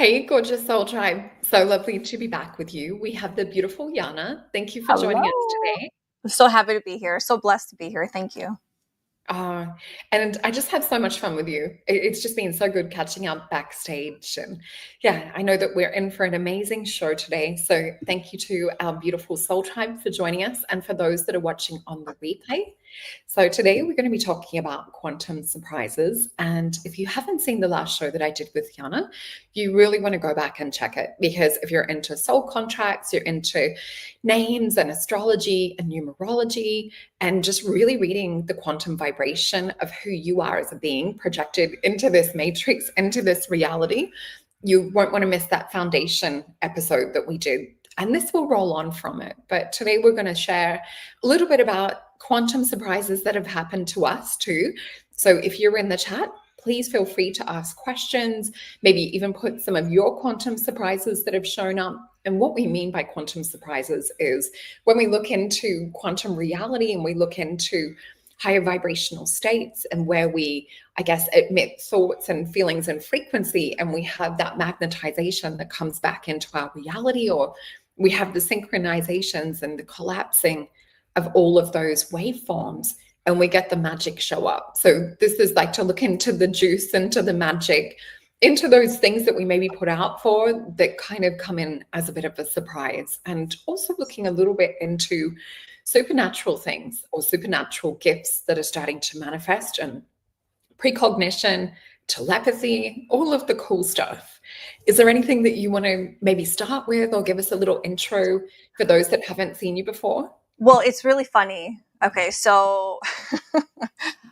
Hey, gorgeous soul tribe. So lovely to be back with you. We have the beautiful Yana. Thank you for joining us Hello. today. I'm so happy to be here. So blessed to be here. Thank you. Uh, and I just had so much fun with you. It's just been so good catching up backstage. And yeah, I know that we're in for an amazing show today. So thank you to our beautiful soul tribe for joining us and for those that are watching on the replay. So today we're going to be talking about quantum surprises. And if you haven't seen the last show that I did with Yana, you really want to go back and check it, because if you're into soul contracts, you're into names and astrology and numerology, and just really reading the quantum vibration of who you are as a being projected into this matrix, into this reality, you won't want to miss that foundation episode that we did. And this will roll on from it. But today we're going to share a little bit about quantum surprises that have happened to us too. So if you're in the chat, please feel free to ask questions, maybe even put some of your quantum surprises that have shown up. And what we mean by quantum surprises is when we look into quantum reality and we look into higher vibrational states and where we, I guess, emit thoughts and feelings and frequency, and we have that magnetization that comes back into our reality, or we have the synchronizations and the collapsing of all of those waveforms, and we get the magic show up. So this is like to look into the juice, into the magic, into those things that we maybe put out for that kind of come in as a bit of a surprise, and also looking a little bit into supernatural things or supernatural gifts that are starting to manifest, and precognition, telepathy, all of the cool stuff. Is there anything that you want to maybe start with or give us a little intro for those that haven't seen you before? Well, it's really funny. Okay, so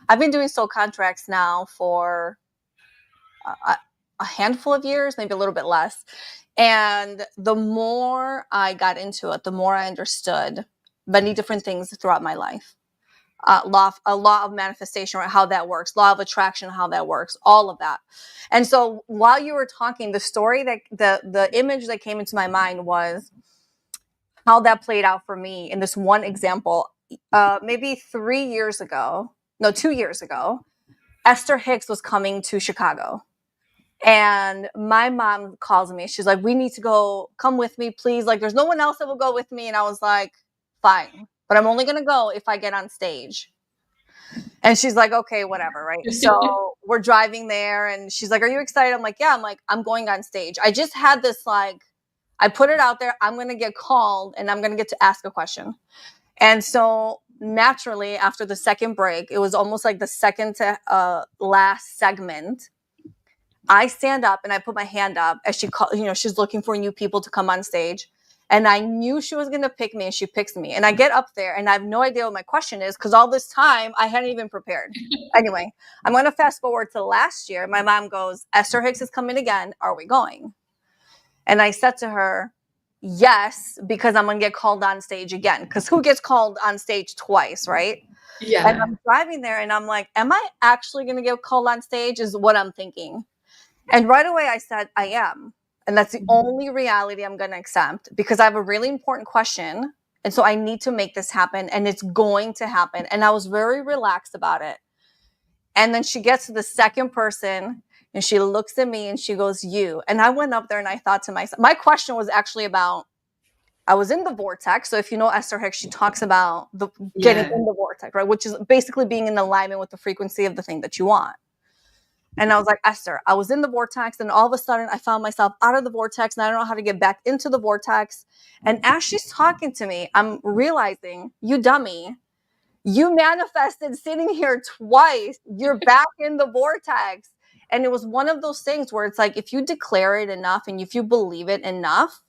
I've been doing soul contracts now for a handful of years, maybe a little bit less. And the more I got into it, the more I understood many different things throughout my life. A law of manifestation, or how that works, law of attraction, how that works, all of that. And so while you were talking, the story that the image that came into my mind was how that played out for me in this one example. Maybe 2 years ago, Esther Hicks was coming to Chicago. And my mom calls me. She's like, we need to go. Come with me, please. Like, there's no one else that will go with me. And I was like, fine. But I'm only going to go if I get on stage. And she's like, okay, whatever, right? So we're driving there, and she's like, are you excited? I'm like, yeah. I'm like, I'm going on stage. I just had this, like, I put it out there. I'm going to get called, and I'm going to get to ask a question. And so naturally, after the second break, it was almost like the second to last segment. I stand up and I put my hand up as she's looking for new people to come on stage. And I knew she was going to pick me, and she picks me. And I get up there and I have no idea what my question is, because all this time I hadn't even prepared. Anyway, I'm going to fast forward to last year. My mom goes, Esther Hicks is coming again. Are we going? And I said to her, yes, because I'm going to get called on stage again. Because who gets called on stage twice, right? Yeah. And I'm driving there and I'm like, am I actually going to get called on stage is what I'm thinking. And right away I said, I am. And that's the only reality I'm going to accept, because I have a really important question. And so I need to make this happen, and it's going to happen. And I was very relaxed about it. And then she gets to the second person and she looks at me and she goes, you. And I went up there and I thought to myself, my question was actually about, I was in the vortex. So if you know Esther Hicks, she talks about getting in the vortex, right? Which is basically being in alignment with the frequency of the thing that you want. And I was like, Esther, I was in the vortex, and all of a sudden I found myself out of the vortex, and I don't know how to get back into the vortex. And as she's talking to me, I'm realizing, you dummy, you manifested sitting here twice. You're back in the vortex. And it was one of those things where it's like, if you declare it enough and if you believe it enough,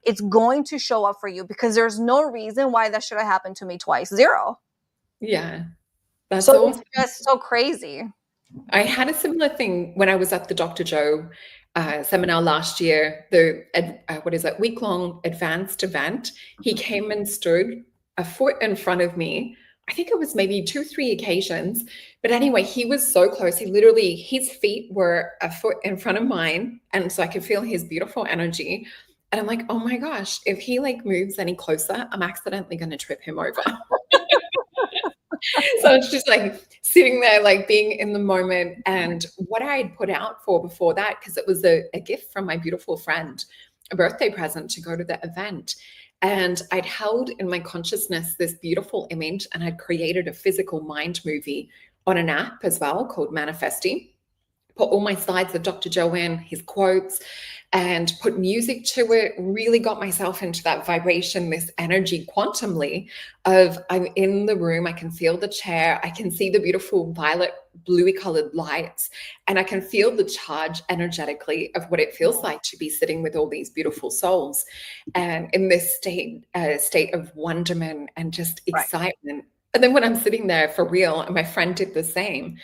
it's going to show up for you, because there's no reason why that should have happened to me twice. Zero. Yeah. That's so awesome. It's just so crazy. I had a similar thing when I was at the Dr. Joe seminar last year, the week-long advanced event. He came and stood a foot in front of me. I think it was maybe 2-3 occasions. But anyway, he was so close. His feet were a foot in front of mine. And so I could feel his beautiful energy. And I'm like, oh my gosh, if he like moves any closer, I'm accidentally going to trip him over. So it's just like sitting there, like being in the moment. And what I had put out for before that, because it was a gift from my beautiful friend, a birthday present to go to the event. And I'd held in my consciousness this beautiful image, and I'd created a physical mind movie on an app as well called Manifesting. Put all my slides of Dr. Joe in, his quotes, and put music to it, really got myself into that vibration, this energy quantumly of I'm in the room, I can feel the chair, I can see the beautiful violet, bluey colored lights, and I can feel the charge energetically of what it feels like to be sitting with all these beautiful souls and in this state of wonderment and just excitement. And then when I'm sitting there for real, and my friend did the same,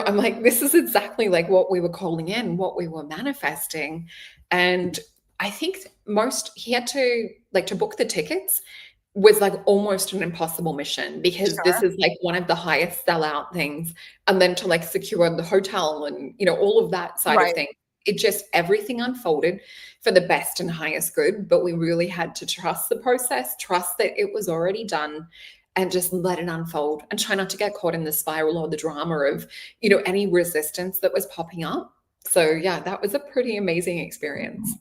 I'm like, this is exactly like what we were calling in, what we were manifesting. And I think he had to like to book the tickets was like almost an impossible mission, because this is like one of the highest sellout things. And then to like secure the hotel and, all of that side of things, it just, everything unfolded for the best and highest good. But we really had to trust the process, trust that it was already done, and just let it unfold and try not to get caught in the spiral or the drama of, any resistance that was popping up. So yeah, that was a pretty amazing experience.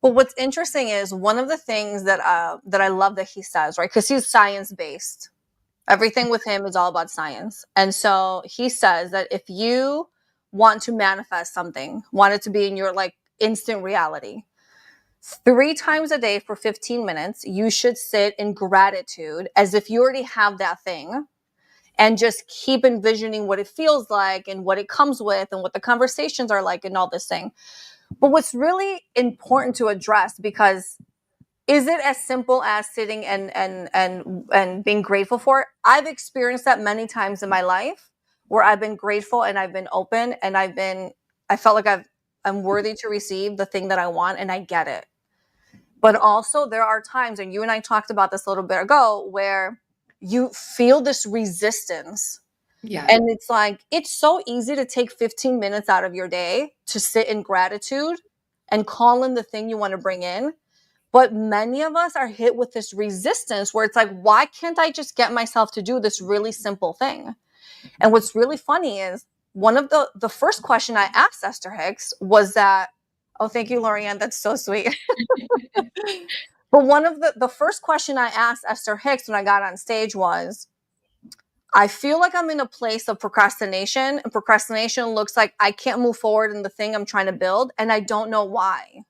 Well, what's interesting is one of the things that I love that he says, right? Because he's science-based. Everything with him is all about science. And so he says that if you want to manifest something, want it to be in your like instant reality, 3 times a day for 15 minutes, you should sit in gratitude as if you already have that thing, and just keep envisioning what it feels like and what it comes with and what the conversations are like and all this thing. But what's really important to address, because is it as simple as sitting and being grateful for it? I've experienced that many times in my life where I've been grateful and I've been open and I felt like I'm worthy to receive the thing that I want, and I get it. But also there are times, and you and I talked about this a little bit ago, where you feel this resistance. Yeah. And it's like, it's so easy to take 15 minutes out of your day to sit in gratitude and call in the thing you want to bring in. But many of us are hit with this resistance where it's like, why can't I just get myself to do this really simple thing? And what's really funny is one of the first question I asked Esther Hicks was that, oh, thank you, Lorianne. That's so sweet. But one of the first question I asked Esther Hicks when I got on stage was, I feel like I'm in a place of procrastination, and procrastination looks like I can't move forward in the thing I'm trying to build, and I don't know why.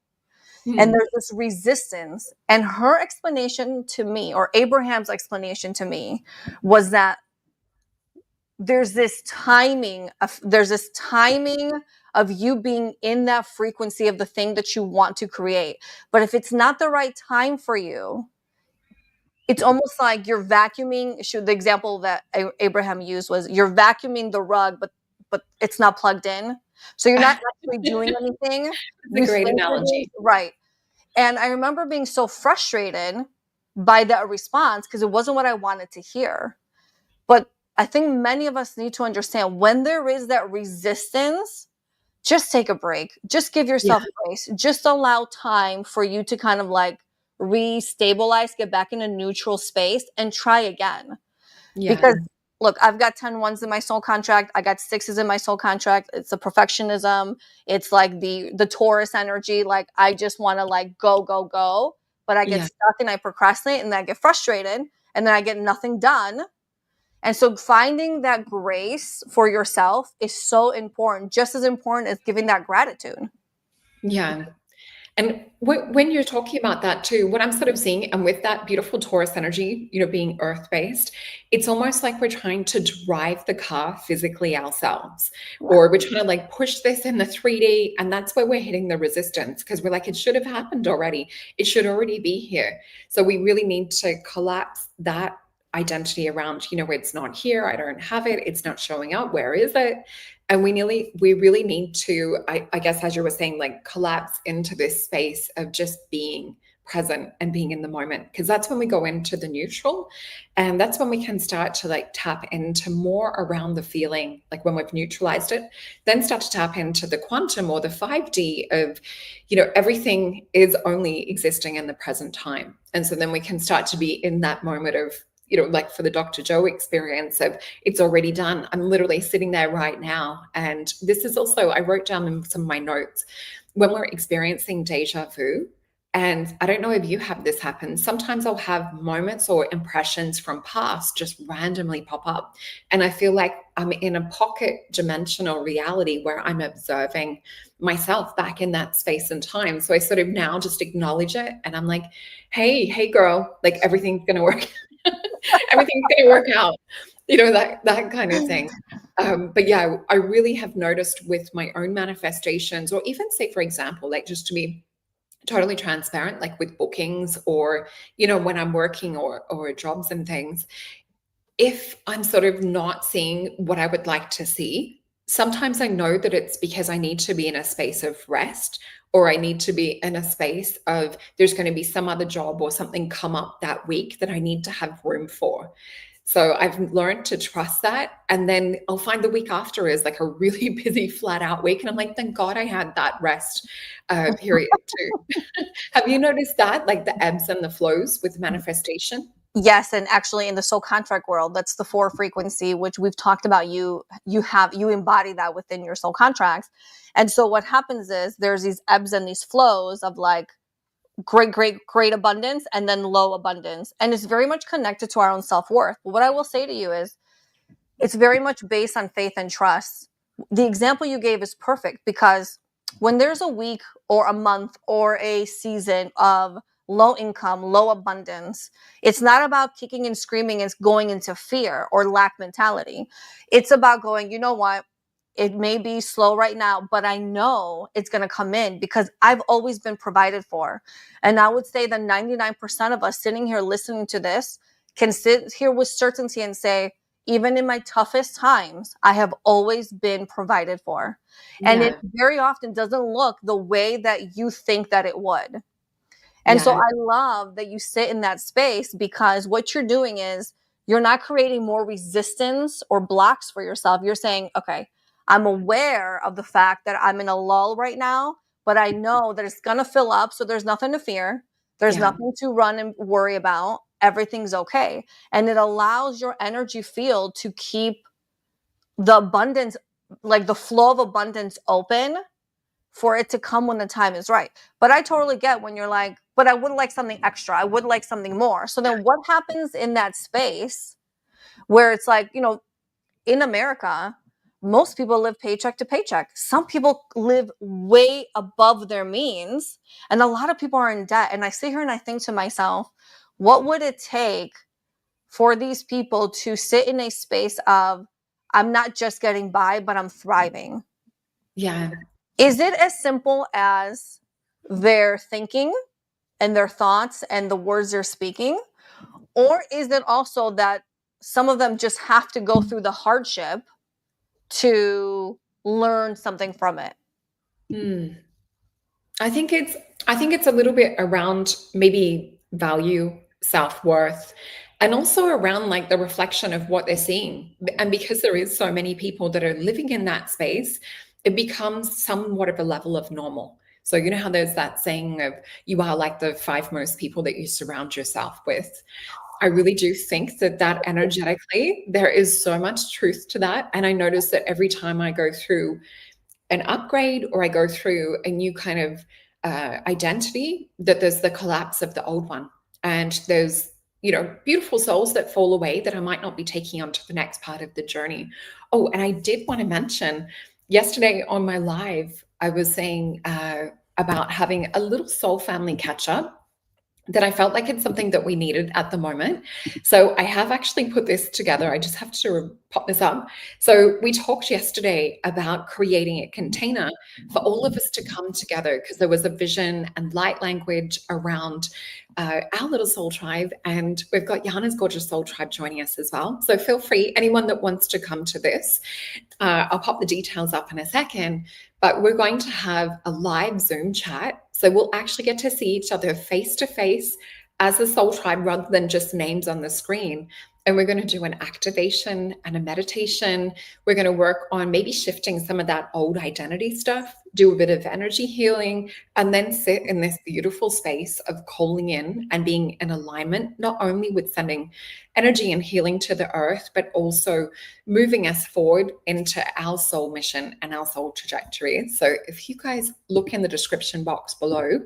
And there's this resistance. And her explanation to me, or Abraham's explanation to me, was that there's this timing of you being in that frequency of the thing that you want to create. But if it's not the right time for you, it's almost like you're vacuuming. The example that Abraham used was you're vacuuming the rug, but it's not plugged in. So you're not actually doing anything. It's a great analogy. Right. And I remember being so frustrated by that response because it wasn't what I wanted to hear. But I think many of us need to understand when there is that resistance, just take a break. Just give yourself grace. Just allow time for you to kind of like re-stabilize, get back in a neutral space and try again. Yeah. Because look, I've got 10 ones in my soul contract. I got 6s in my soul contract. It's a perfectionism. It's like the Taurus energy. Like I just want to like go. But I get stuck and I procrastinate and then I get frustrated and then I get nothing done. And so finding that grace for yourself is so important, just as important as giving that gratitude. Yeah. And when you're talking about that too, what I'm sort of seeing, and with that beautiful Taurus energy, being earth-based, it's almost like we're trying to drive the car physically ourselves, or we're trying to like push this in the 3D. And that's where we're hitting the resistance, because we're like, it should have happened already. It should already be here. So we really need to collapse that identity around, it's not here. I don't have it. It's not showing up. Where is it? And we really need to, I guess, as you were saying, like collapse into this space of just being present and being in the moment, because that's when we go into the neutral, and that's when we can start to like tap into more around the feeling, like when we've neutralized it, then start to tap into the quantum or the 5D of, everything is only existing in the present time. And so then we can start to be in that moment of, like for the Dr. Joe experience of it's already done. I'm literally sitting there right now. And this is also, I wrote down in some of my notes, when we're experiencing deja vu, and I don't know if you have this happen. Sometimes I'll have moments or impressions from past just randomly pop up. And I feel like I'm in a pocket dimensional reality where I'm observing myself back in that space and time. So I sort of now just acknowledge it. And I'm like, hey, girl, like everything's going to work. Everything's going to work out. That kind of thing. But yeah, I really have noticed with my own manifestations, or even say, for example, like just to be totally transparent, like with bookings or, when I'm working or jobs and things, if I'm sort of not seeing what I would like to see, sometimes I know that it's because I need to be in a space of rest, or I need to be in a space of there's going to be some other job or something come up that week that I need to have room for. So I've learned to trust that. And then I'll find the week after is like a really busy, flat out week. And I'm like, thank God I had that rest period too. Have you noticed that, like the ebbs and the flows with manifestation? Yes, and actually in the soul contract world, that's the 4 frequency, which we've talked about. You embody that within your soul contracts. And so what happens is there's these ebbs and these flows of like great abundance and then low abundance. And it's very much connected to our own self-worth. But what I will say to you is it's very much based on faith and trust. The example you gave is perfect, because when there's a week or a month or a season of low income, low abundance, it's not about kicking and screaming and going into fear or lack mentality. It's about going, you know what? It may be slow right now, but I know it's going to come in because I've always been provided for. And I would say that 99% of us sitting here listening to this can sit here with certainty and say, even in my toughest times, I have always been provided for. And it very often doesn't look the way that you think that it would. And so I love that you sit in that space, because what you're doing is you're not creating more resistance or blocks for yourself. You're saying, okay, I'm aware of the fact that I'm in a lull right now, but I know that it's going to fill up. So there's nothing to fear. There's nothing to run and worry about. Everything's okay. And it allows your energy field to keep the abundance, like the flow of abundance, open for it to come when the time is right. But I totally get when you're like, but I would like something extra. I would like something more. So then what happens in that space where it's like, in America, most people live paycheck to paycheck. Some people live way above their means, and a lot of people are in debt. And I sit here and I think to myself, what would it take for these people to sit in a space of, I'm not just getting by, but I'm thriving? Yeah. Is it as simple as their thinking and their thoughts and the words they're speaking? Or is it also that some of them just have to go through the hardship to learn something from it? I think it's a little bit around maybe value, self-worth, and also around like the reflection of what they're seeing. And because there is so many people that are living in that space, it becomes somewhat of a level of normal. So you know how there's that saying of you are like the 5 most people that you surround yourself with. I really do think that energetically, there is so much truth to that. And I notice that every time I go through an upgrade or I go through a new kind of identity, that there's the collapse of the old one. And there's, beautiful souls that fall away that I might not be taking on to the next part of the journey. Oh, and I did want to mention yesterday on my live, I was saying about having a little soul family catch up, that I felt like it's something that we needed at the moment. So I have actually put this together. I just have to pop this up. So we talked yesterday about creating a container for all of us to come together, because there was a vision and light language around our little soul tribe. And we've got Yiannah's gorgeous soul tribe joining us as well. So feel free, anyone that wants to come to this, I'll pop the details up in a second. But we're going to have a live Zoom chat. So we'll actually get to see each other face to face as a soul tribe rather than just names on the screen. And we're going to do an activation and a meditation. We're going to work on maybe shifting some of that old identity stuff do a bit of energy healing, and then sit in this beautiful space of calling in and being in alignment, not only with sending energy and healing to the earth, but also moving us forward into our soul mission and our soul trajectory. So if you guys look in the description box below,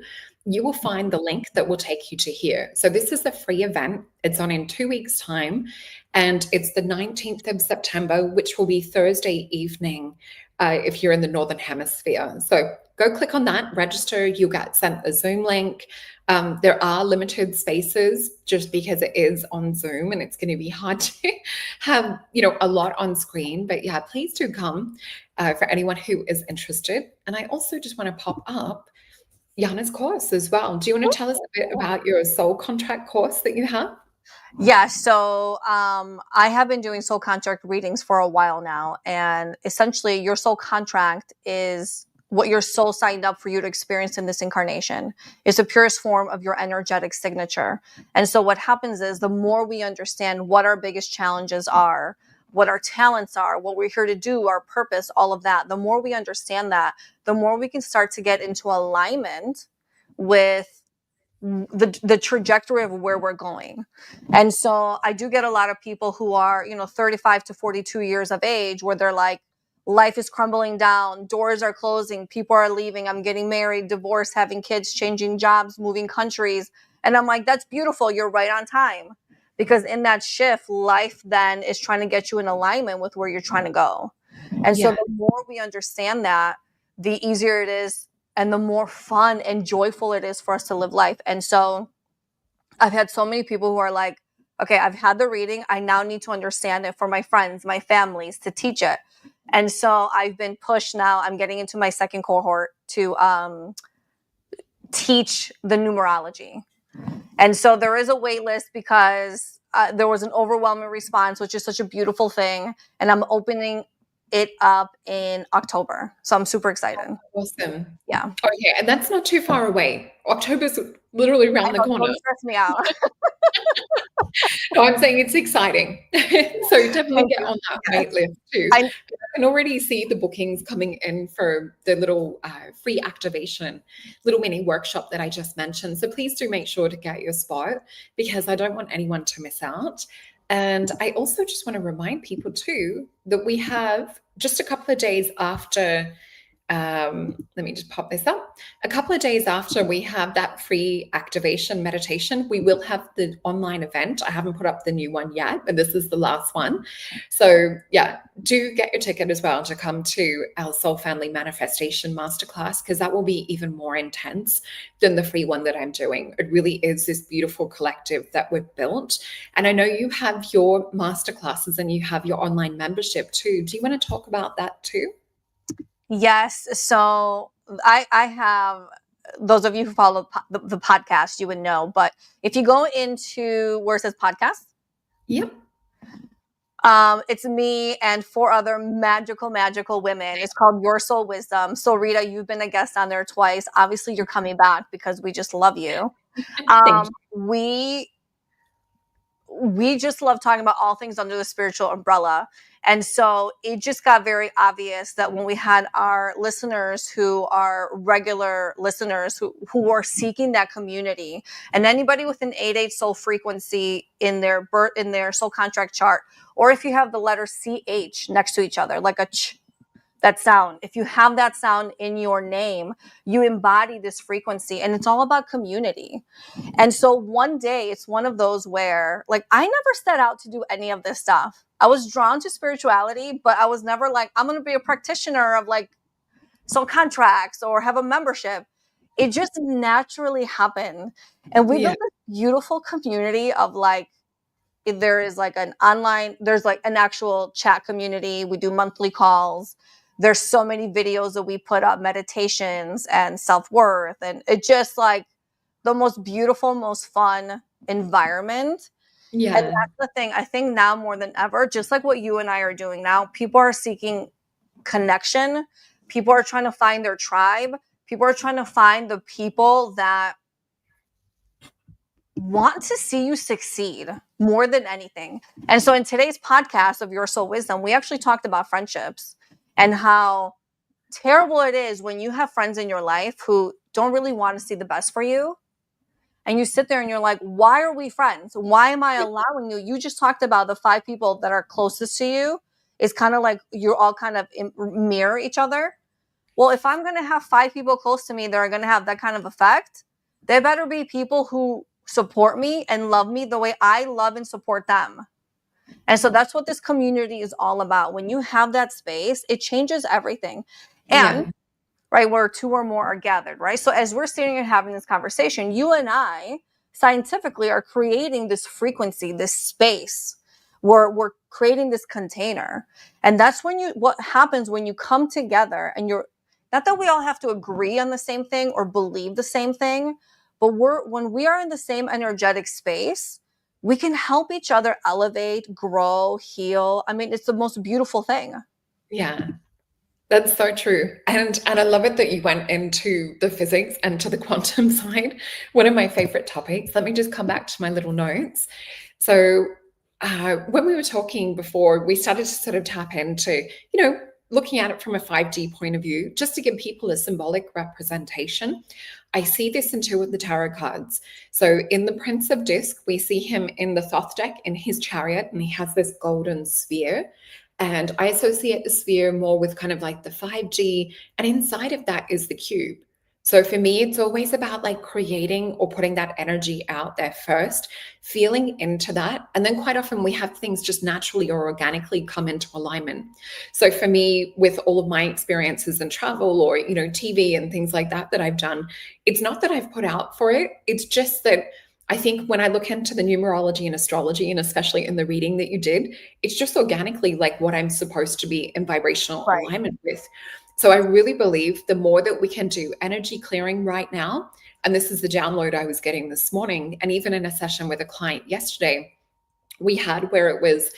you will find the link that will take you to here. So this is a free event. It's on in 2 weeks' time, and it's the 19th of September, which will be Thursday evening if you're in the Northern Hemisphere. So go click on that, register, you'll get sent the Zoom link. There are limited spaces just because it is on Zoom and it's going to be hard to have, a lot on screen. But yeah, please do come for anyone who is interested. And I also just want to pop up Yiannah's course as well. Do you want to tell us a bit about your soul contract course that you have? Yeah, so I have been doing soul contract readings for a while now, and essentially your soul contract is what your soul signed up for you to experience in this incarnation. It's the purest form of your energetic signature. And so what happens is the more we understand what our biggest challenges are, what our talents are, what we're here to do, our purpose, all of that, the more we understand that, the more we can start to get into alignment with the trajectory of where we're going. And so I do get a lot of people who are, 35 to 42 years of age, where they're like, life is crumbling down, doors are closing, people are leaving, I'm getting married, divorced, having kids, changing jobs, moving countries. And I'm like, that's beautiful. You're right on time. Because in that shift, life then is trying to get you in alignment with where you're trying to go. And so the more we understand that, the easier it is and the more fun and joyful it is for us to live life. And so I've had so many people who are like, okay, I've had the reading. I now need to understand it for my friends, my families, to teach it. And so I've been pushed now. I'm getting into my second cohort to teach the numerology. And so there is a wait list because there was an overwhelming response, which is such a beautiful thing. And I'm opening it up in October. So I'm super excited. Awesome. Yeah. Okay, and that's not too far away. October's literally around the corner. Don't stress me out. No, I'm saying it's exciting. So definitely get on that wait list too. I can already see the bookings coming in for the little free activation, little mini workshop that I just mentioned. So please do make sure to get your spot because I don't want anyone to miss out. And I also just want to remind people too that we have just a couple of days after let me just pop this up. A couple of days after we have that free activation meditation, we will have the online event. I haven't put up the new one yet, but this is the last one. So yeah, do get your ticket as well to come to our Soul Family Manifestation Masterclass because that will be even more intense than the free one that I'm doing. It really is this beautiful collective that we've built. And I know you have your masterclasses and you have your online membership too. Do you want to talk about that too? Yes. So I have, those of you who follow the podcast, you would know. But if you go into where it says podcast, yep. It's me and 4 other magical women. It's called Your Soul Wisdom. So Rita, you've been a guest on there twice. Obviously, you're coming back because we just love you. We just love talking about all things under the spiritual umbrella. And so it just got very obvious that when we had our listeners who are regular listeners who are seeking that community, and anybody with an 8/8 soul frequency in their soul contract chart, or if you have the letter CH next to each other, like a ch, that sound, if you have that sound in your name, you embody this frequency, and it's all about community. And so one day it's one of those where, like, I never set out to do any of this stuff. I was drawn to spirituality, but I was never like, I'm going to be a practitioner of like soul contracts or have a membership. It just naturally happened. And we built this beautiful community of like, there is like an online, there's like an actual chat community. We do monthly calls. There's so many videos that we put up, meditations and self-worth. And it just like the most beautiful, most fun environment. Yeah. And that's the thing. I think now more than ever, just like what you and I are doing now, people are seeking connection. People are trying to find their tribe. People are trying to find the people that want to see you succeed more than anything. And so in today's podcast of Your Soul Wisdom, we actually talked about friendships and how terrible it is when you have friends in your life who don't really want to see the best for you. And you sit there and you're like, why are we friends? Why am I allowing you? You just talked about the 5 people that are closest to you. It's kind of like you're all kind of mirror each other. Well, if I'm going to have 5 people close to me that are going to have that kind of effect, there better be people who support me and love me the way I love and support them. And so that's what this community is all about. When you have that space, it changes everything. And Yeah. right, where 2 or more are gathered, right? So as we're sitting here having this conversation, you and I scientifically are creating this frequency, this space where we're creating this container. And that's what happens when you come together and you're, not that we all have to agree on the same thing or believe the same thing, but when we are in the same energetic space, we can help each other elevate, grow, heal. I mean, it's the most beautiful thing. Yeah. That's so true. And I love it that you went into the physics and to the quantum side. One of my favorite topics. Let me just come back to my little notes. So when we were talking before, we started to sort of tap into, looking at it from a 5D point of view, just to give people a symbolic representation. I see this in 2 of the tarot cards. So in the Prince of Disc, we see him in the Thoth deck in his chariot, and he has this golden sphere. And I associate the sphere more with kind of like the 5G, and inside of that is the cube. So for me, it's always about like creating or putting that energy out there first, feeling into that. And then quite often we have things just naturally or organically come into alignment. So for me, with all of my experiences in travel or, TV and things like that I've done, it's not that I've put out for it. It's just that I think when I look into the numerology and astrology, and especially in the reading that you did, it's just organically like what I'm supposed to be in vibrational Right. alignment with. So I really believe the more that we can do energy clearing right now, and this is the download I was getting this morning, and even in a session with a client yesterday, we had where it was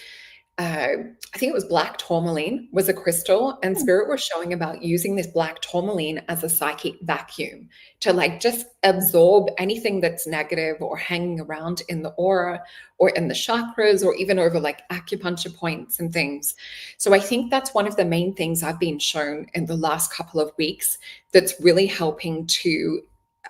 I think it was black tourmaline was a crystal, and spirit was showing about using this black tourmaline as a psychic vacuum to like just absorb anything that's negative or hanging around in the aura or in the chakras or even over like acupuncture points and things. So I think that's one of the main things I've been shown in the last couple of weeks that's really helping to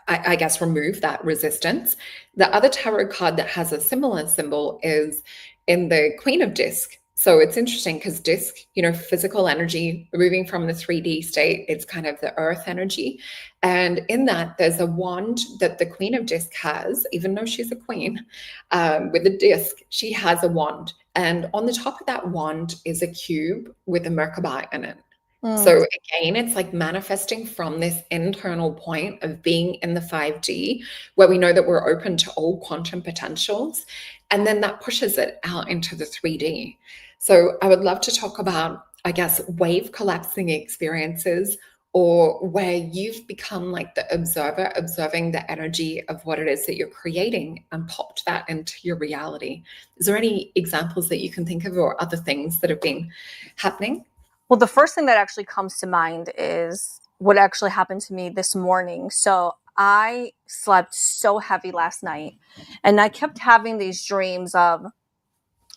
I guess remove that resistance. The other tarot card that has a similar symbol is in the Queen of Disc. So it's interesting because disc, physical energy moving from the 3D state, it's kind of the earth energy. And in that, there's a wand that the Queen of Disc has, even though she's a queen, with a disc, she has a wand. And on the top of that wand is a cube with a Merkaba in it. So again, it's like manifesting from this internal point of being in the 5D, where we know that we're open to all quantum potentials. And then that pushes it out into the 3D. So I would love to talk about, I guess, wave collapsing experiences, or where you've become like the observer, observing the energy of what it is that you're creating and popped that into your reality. Is there any examples that you can think of or other things that have been happening? Well, the first thing that actually comes to mind is what actually happened to me this morning. So I slept so heavy last night, and I kept having these dreams of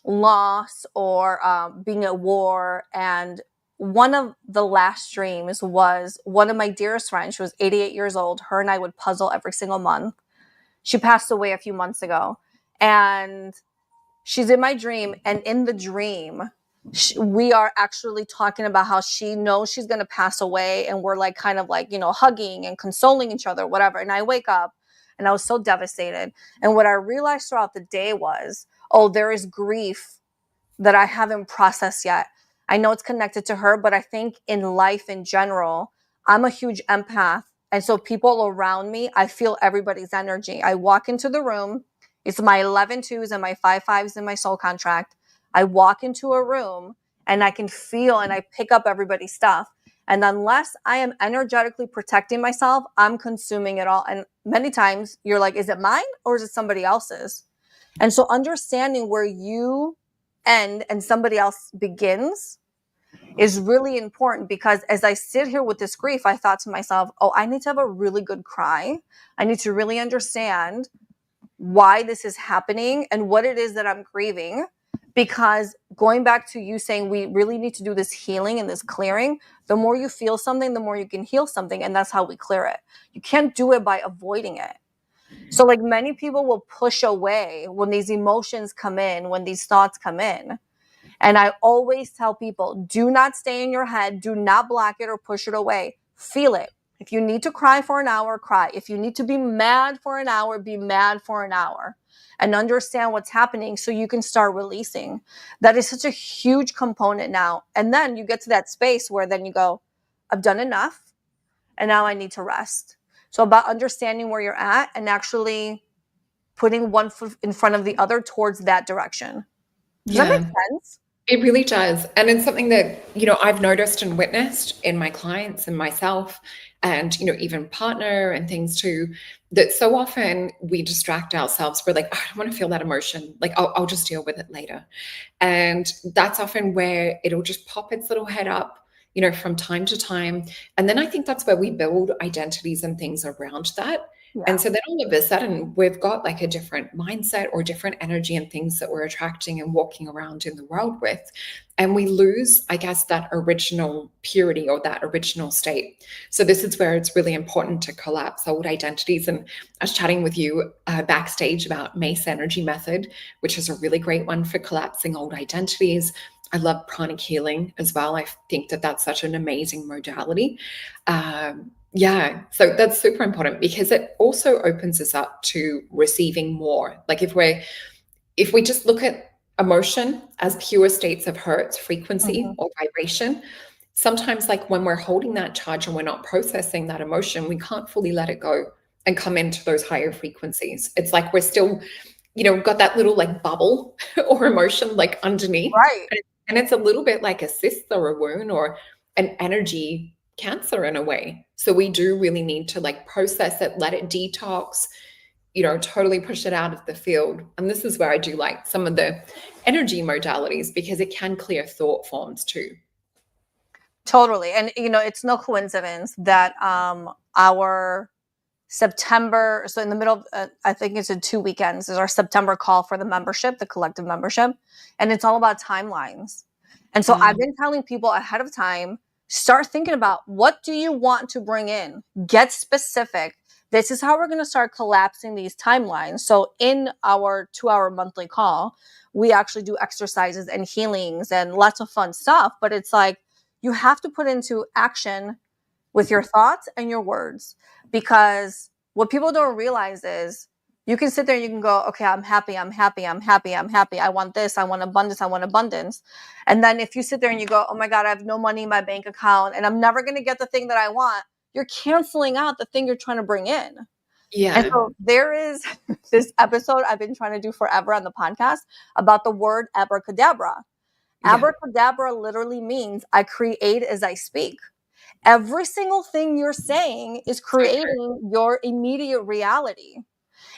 loss or being at war. And one of the last dreams was one of my dearest friends. She was 88 years old. Her and I would puzzle every single month. She passed away a few months ago. And she's in my dream. And in the dream, we are actually talking about how she knows she's going to pass away. And we're like kind of like, hugging and consoling each other, whatever. And I wake up and I was so devastated. And what I realized throughout the day was, oh, there is grief that I haven't processed yet. I know it's connected to her, but I think in life in general, I'm a huge empath. And so people around me, I feel everybody's energy. I walk into the room. It's my 11 twos and my 5 5s in my soul contract. I walk into a room and I can feel and I pick up everybody's stuff. And unless I am energetically protecting myself, I'm consuming it all. And many times you're like, is it mine or is it somebody else's? And so understanding where you end and somebody else begins is really important, because as I sit here with this grief, I thought to myself, oh, I need to have a really good cry. I need to really understand why this is happening and what it is that I'm grieving. Because going back to you saying we really need to do this healing and this clearing, the more you feel something, the more you can heal something. And that's how we clear it. You can't do it by avoiding it. So like many people will push away when these emotions come in, when these thoughts come in. And I always tell people, do not stay in your head. Do not block it or push it away. Feel it. If you need to cry for an hour, cry. If you need to be mad for an hour, be mad for an hour. And understand what's happening so you can start releasing. That is such a huge component now. And then you get to that space where then you go, I've done enough and now I need to rest. So about understanding where you're at and actually putting one foot in front of the other towards that direction. Does that make Yeah. sense? It really does. And it's something that, I've noticed and witnessed in my clients and myself and, even partner and things too, that so often we distract ourselves. We're like, oh, I don't want to feel that emotion. Like, I'll just deal with it later. And that's often where it'll just pop its little head up, from time to time. And then I think that's where we build identities and things around that. Yeah. And so then all of a sudden, we've got like a different mindset or different energy and things that we're attracting and walking around in the world with. And we lose, I guess, that original purity or that original state. So this is where it's really important to collapse old identities. And I was chatting with you backstage about Mace Energy Method, which is a really great one for collapsing old identities. I love pranic healing as well. I think that that's such an amazing modality. Yeah, so that's super important because it also opens us up to receiving more. Like if we just look at emotion as pure states of hertz, frequency, or vibration, sometimes like when we're holding that charge and we're not processing that emotion, we can't fully let it go and come into those higher frequencies. It's like we're still, got that little like bubble or emotion like underneath. Right. And it's a little bit like a cyst or a wound or an energy cancer in a way. So we do really need to like process it, let it detox, totally push it out of the field. And this is where I do like some of the energy modalities because it can clear thought forms too. Totally. And it's no coincidence that our September, so in the middle of, I think it's in 2 weekends, is our September call for the membership, the collective membership. And it's all about timelines. And so I've been telling people ahead of time, start thinking about what do you want to bring in? Get specific. This is how we're going to start collapsing these timelines. So in our 2-hour monthly call, we actually do exercises and healings and lots of fun stuff. But it's like, you have to put into action with your thoughts and your words, because what people don't realize is you can sit there and you can go, okay, I'm happy, I'm happy, I'm happy, I'm happy. I want this, I want abundance, I want abundance. And then if you sit there and you go, oh my God, I have no money in my bank account and I'm never going to get the thing that I want, you're canceling out the thing you're trying to bring in. Yeah. And so there is this episode I've been trying to do forever on the podcast about the word abracadabra. Yeah. Abracadabra literally means I create as I speak. Every single thing you're saying is creating your immediate reality.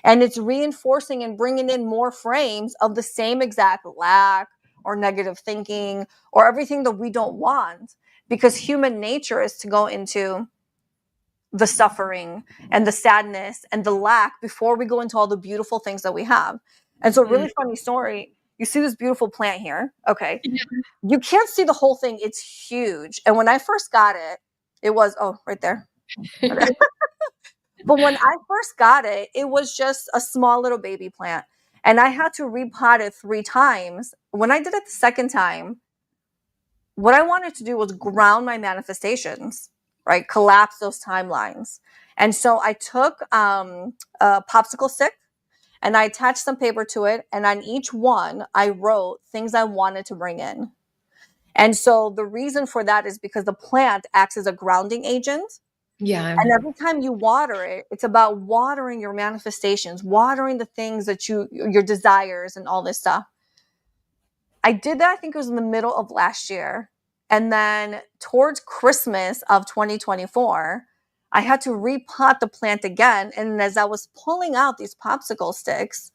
And it's reinforcing and bringing in more frames of the same exact lack or negative thinking or everything that we don't want. Because human nature is to go into the suffering and the sadness and the lack before we go into all the beautiful things that we have. And so, really funny story. You see this beautiful plant here. Okay. Yeah. You can't see the whole thing. It's huge. And when I first got it, it was, oh, right there. Okay. But when I first got it, it was just a small little baby plant. And I had to repot it 3 times. When I did it the second time, what I wanted to do was ground my manifestations, right? Collapse those timelines. And so I took a popsicle stick and I attached some paper to it. And on each one, I wrote things I wanted to bring in. And so the reason for that is because the plant acts as a grounding agent. Yeah. And every time you water it, it's about watering your manifestations, watering the things that your desires and all this stuff. I did that, I think it was in the middle of last year. And then towards Christmas of 2024, I had to repot the plant again. And as I was pulling out these popsicle sticks,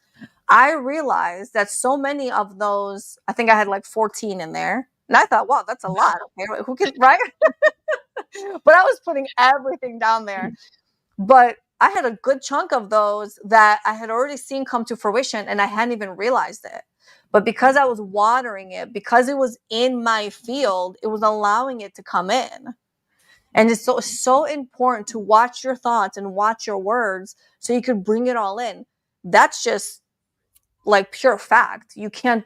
I realized that so many of those, I think I had like 14 in there. And I thought, wow, that's a lot. Okay, who can, right? But I was putting everything down there. But I had a good chunk of those that I had already seen come to fruition and I hadn't even realized it. But because I was watering it, because it was in my field, it was allowing it to come in. And it's so important to watch your thoughts and watch your words so you could bring it all in. That's just like pure fact. You can't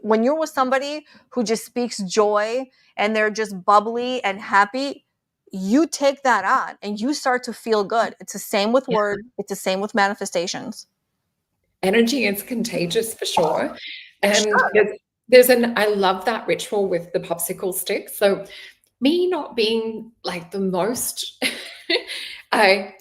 when you're with somebody who just speaks joy and they're just bubbly and happy, you take that on and you start to feel good. It's the same with words, it's the same with manifestations. Energy is contagious for sure. And Sure. I love that ritual with the popsicle stick. So me not being like the most I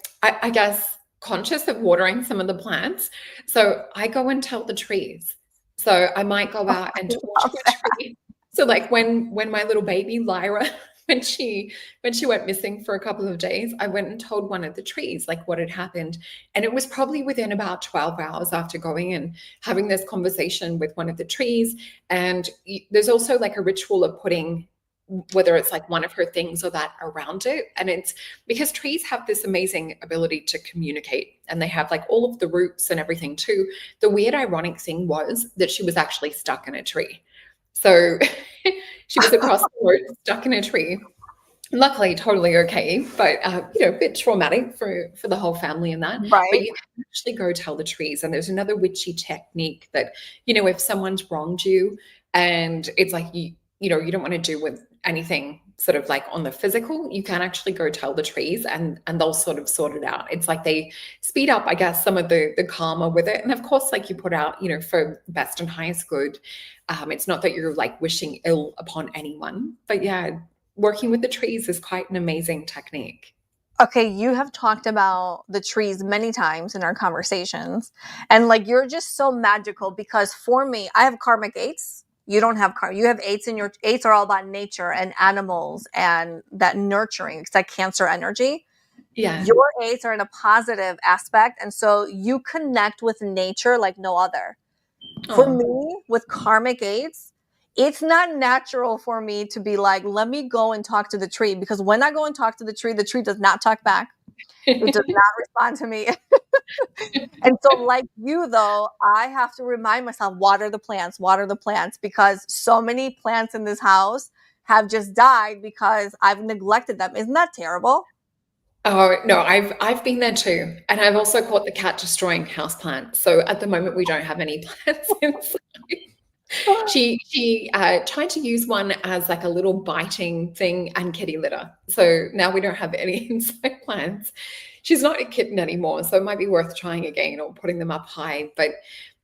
guess conscious of watering some of the plants. So I go and tell the trees. So I might go out and talk to a tree. So like when my little baby Lyra, when she went missing for a couple of days, I went and told one of the trees like what had happened. And it was probably within about 12 hours after going and having this conversation with one of the trees. And there's also like a ritual of putting, whether it's like one of her things or that around it. And it's because trees have this amazing ability to communicate, and they have like all of the roots and everything too. The weird ironic thing was that she was actually stuck in a tree. So she was across the road, stuck in a tree. Luckily, totally okay, but a bit traumatic for the whole family and that. But Right. you can actually go tell the trees. And there's another witchy technique that, if someone's wronged you and it's like you don't want to do with anything sort of like on the physical, you can actually go tell the trees and they'll sort of sort it out. It's like they speed up, I guess, some of the karma with it. And of course, like you put out, for best and highest good. It's not that you're like wishing ill upon anyone, but yeah, working with the trees is quite an amazing technique. Okay, you have talked about the trees many times in our conversations. And like you're just so magical because for me, I have karmic eights. You don't have you have eights, and your eights are all about nature and animals and that nurturing. It's like Cancer energy. Yeah. Your eights are in a positive aspect. And so you connect with nature like no other. For Oh. me, with karmic eights, it's not natural for me to be like, let me go and talk to the tree. Because when I go and talk to the tree does not talk back. It does not respond to me. And so, like you, though, I have to remind myself, water the plants, because so many plants in this house have just died because I've neglected them. Isn't that terrible? Oh no, I've been there too, and I've also caught the cat destroying houseplants. So at the moment, we don't have any plants inside. She tried to use one as like a little biting thing and kitty litter. So now we don't have any inside plants. She's not a kitten anymore, so it might be worth trying again or putting them up high. But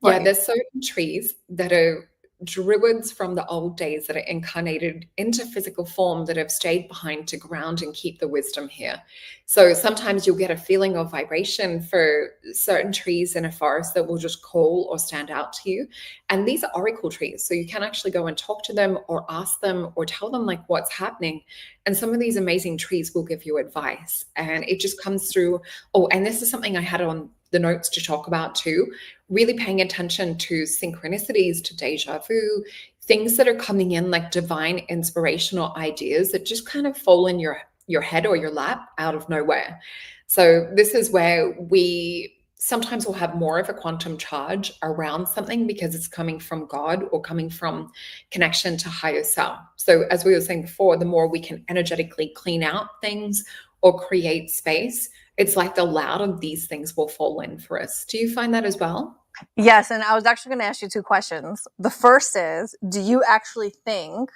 yeah, Right. there's certain trees that are druids from the old days that are incarnated into physical form that have stayed behind to ground and keep the wisdom here. So sometimes you'll get a feeling of vibration for certain trees in a forest that will just call or stand out to you. And these are oracle trees. So you can actually go and talk to them or ask them or tell them like what's happening. And some of these amazing trees will give you advice. And it just comes through. Oh, and this is something I had on the notes to talk about too, really paying attention to synchronicities, to deja vu, things that are coming in like divine inspirational ideas that just kind of fall in your head or your lap out of nowhere. So this is where we sometimes will have more of a quantum charge around something because it's coming from God or coming from connection to higher self. So as we were saying before, the more we can energetically clean out things or create space, it's like the louder these things will fall in for us. Do you find that as well? Yes, and I was actually going to ask you two questions. The first is, do you actually think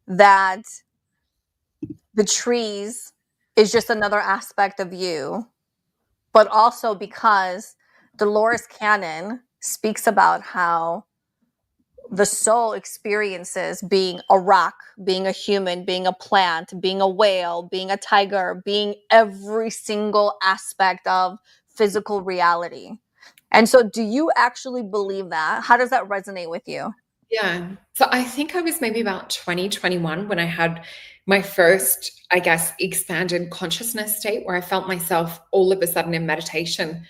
that the trees is just another aspect of you, but also because Dolores Cannon speaks about how the soul experiences being a rock, being a human, being a plant, being a whale, being a tiger, being every single aspect of physical reality. And so do you actually believe that? How does that resonate with you? Yeah. So I think I was maybe about 2021 when I had my first, I guess, expanded consciousness state where I felt myself all of a sudden in meditation,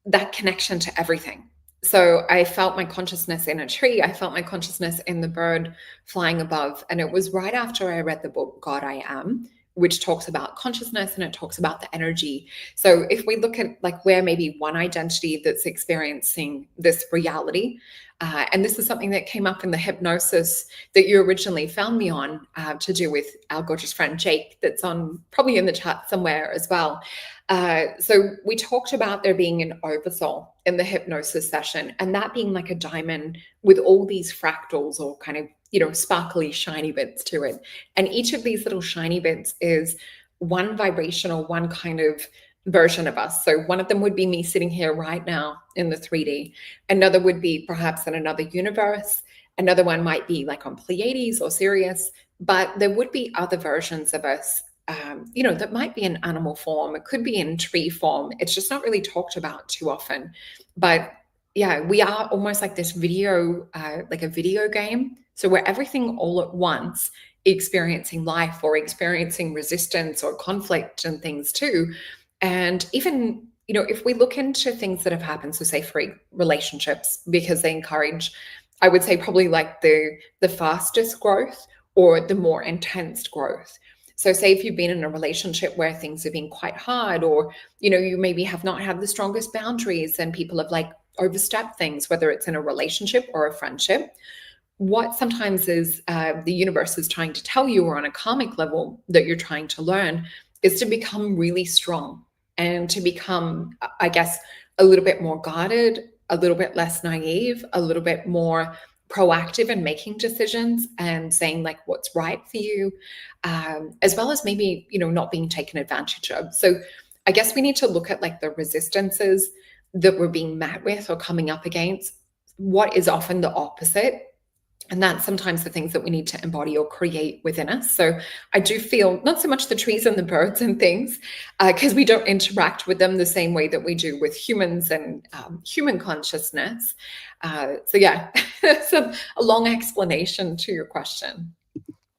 that connection to everything. So I felt my consciousness in a tree. I felt my consciousness in the bird flying above. And it was right after I read the book, God, I Am, which talks about consciousness and it talks about the energy. So if we look at like where maybe one identity that's experiencing this reality, and this is something that came up in the hypnosis that you originally found me on, to do with our gorgeous friend Jake, that's on probably in the chat somewhere as well. So we talked about there being an oversoul in the hypnosis session, and that being like a diamond with all these fractals or kind of, sparkly, shiny bits to it. And each of these little shiny bits is one vibration or one kind of version of us. So one of them would be me sitting here right now in the 3D. Another would be perhaps in another universe. Another one might be like on Pleiades or Sirius, but there would be other versions of us, that might be in animal form. It could be in tree form. It's just not really talked about too often. But yeah, we are almost like this video, like a video game. So we're everything all at once, experiencing life or experiencing resistance or conflict and things too. And even, if we look into things that have happened, so say for relationships, because they encourage, I would say probably like the fastest growth or the more intense growth. So say if you've been in a relationship where things have been quite hard, or, you maybe have not had the strongest boundaries and people have like overstepped things, whether it's in a relationship or a friendship, what sometimes is the universe is trying to tell you, or on a karmic level that you're trying to learn, is to become really strong and to become, I guess, a little bit more guarded, a little bit less naive, a little bit more proactive in making decisions and saying like what's right for you, as well as maybe, not being taken advantage of. So I guess we need to look at like the resistances that we're being met with or coming up against, what is often the opposite. And that's sometimes the things that we need to embody or create within us. So I do feel not so much the trees and the birds and things, because we don't interact with them the same way that we do with humans and human consciousness. So yeah, it's a long explanation to your question.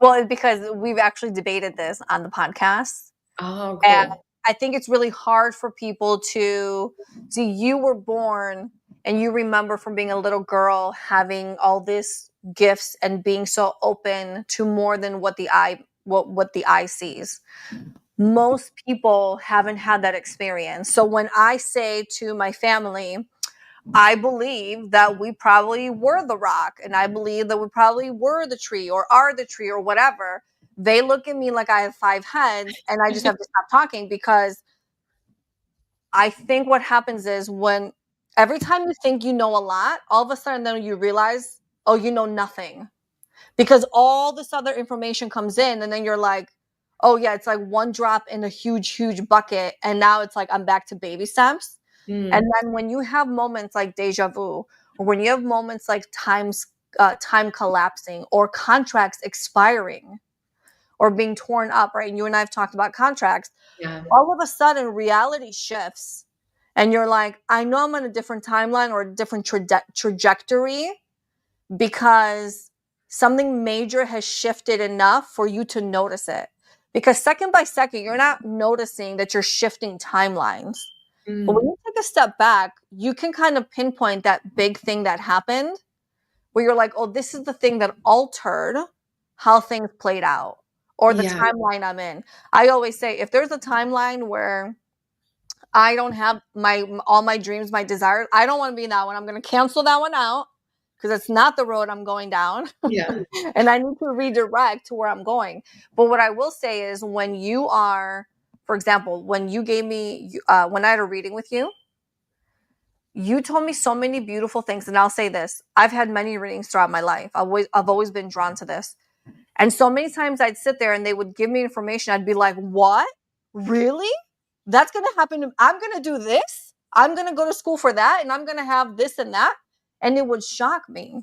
Well, it's because we've actually debated this on the podcast. Oh, And cool. I think it's really hard for people to see. You were born and you remember from being a little girl having all these gifts and being so open to more than what the eye sees. Most people haven't had that experience. So when I say to my family, I believe that we probably were the rock, and I believe that we probably were the tree or are the tree or whatever, they look at me like I have 5 heads, and I just have to stop talking, because I think what happens is when every time you think you know a lot, all of a sudden then you realize, oh, you know nothing. Because all this other information comes in, and then you're like, oh yeah, it's like one drop in a huge, huge bucket, and now it's like I'm back to baby steps. And then when you have moments like deja vu, or when you have moments like time collapsing, or contracts expiring, or being torn up, right? And you and I have talked about contracts. Yeah. All of a sudden, reality shifts, and you're like, I know I'm on a different timeline or a different trajectory, because something major has shifted enough for you to notice it. Because second by second, you're not noticing that you're shifting timelines. But when you take a step back, you can kind of pinpoint that big thing that happened, where you're like, oh, this is the thing that altered how things played out, or the Yeah. timeline I'm in. I always say, if there's a timeline where I don't have all my dreams, my desires, I don't want to be in that one. I'm going to cancel that one out, because it's not the road I'm going down. Yeah. And I need to redirect to where I'm going. But what I will say is, when you are, for example, when you gave me, when I had a reading with you, you told me so many beautiful things. And I'll say this, I've had many readings throughout my life. I've always been drawn to this. And so many times I'd sit there and they would give me information. I'd be like, what? Really? That's going to happen. I'm going to do this. I'm going to go to school for that. And I'm going to have this and that. And it would shock me.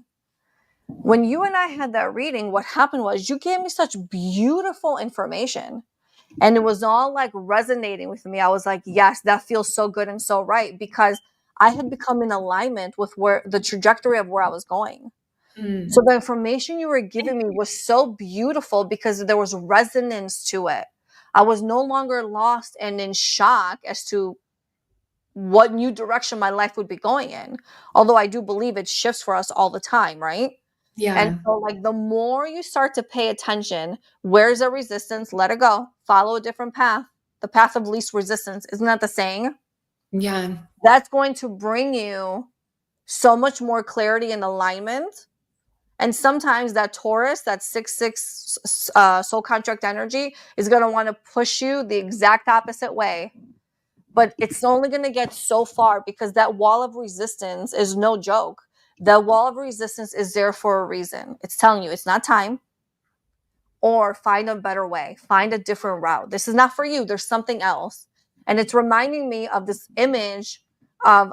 When you and I had that reading, what happened was you gave me such beautiful information, and it was all like resonating with me. I was like, yes, that feels so good and so right, because I had become in alignment with where the trajectory of where I was going. So the information you were giving me was so beautiful because there was resonance to it. I was no longer lost and in shock as to what new direction my life would be going in. Although I do believe it shifts for us all the time, right? Yeah. And so, like, the more you start to pay attention, where's the resistance? Let it go. Follow a different path. The path of least resistance. Isn't that the saying? Yeah. That's going to bring you so much more clarity and alignment. And sometimes that Taurus, that 6-6 soul contract energy, is going to want to push you the exact opposite way. But it's only going to get so far because that wall of resistance is no joke. The wall of resistance is there for a reason. It's telling you it's not time, or find a better way, find a different route. This is not for you. There's something else. And it's reminding me of this image of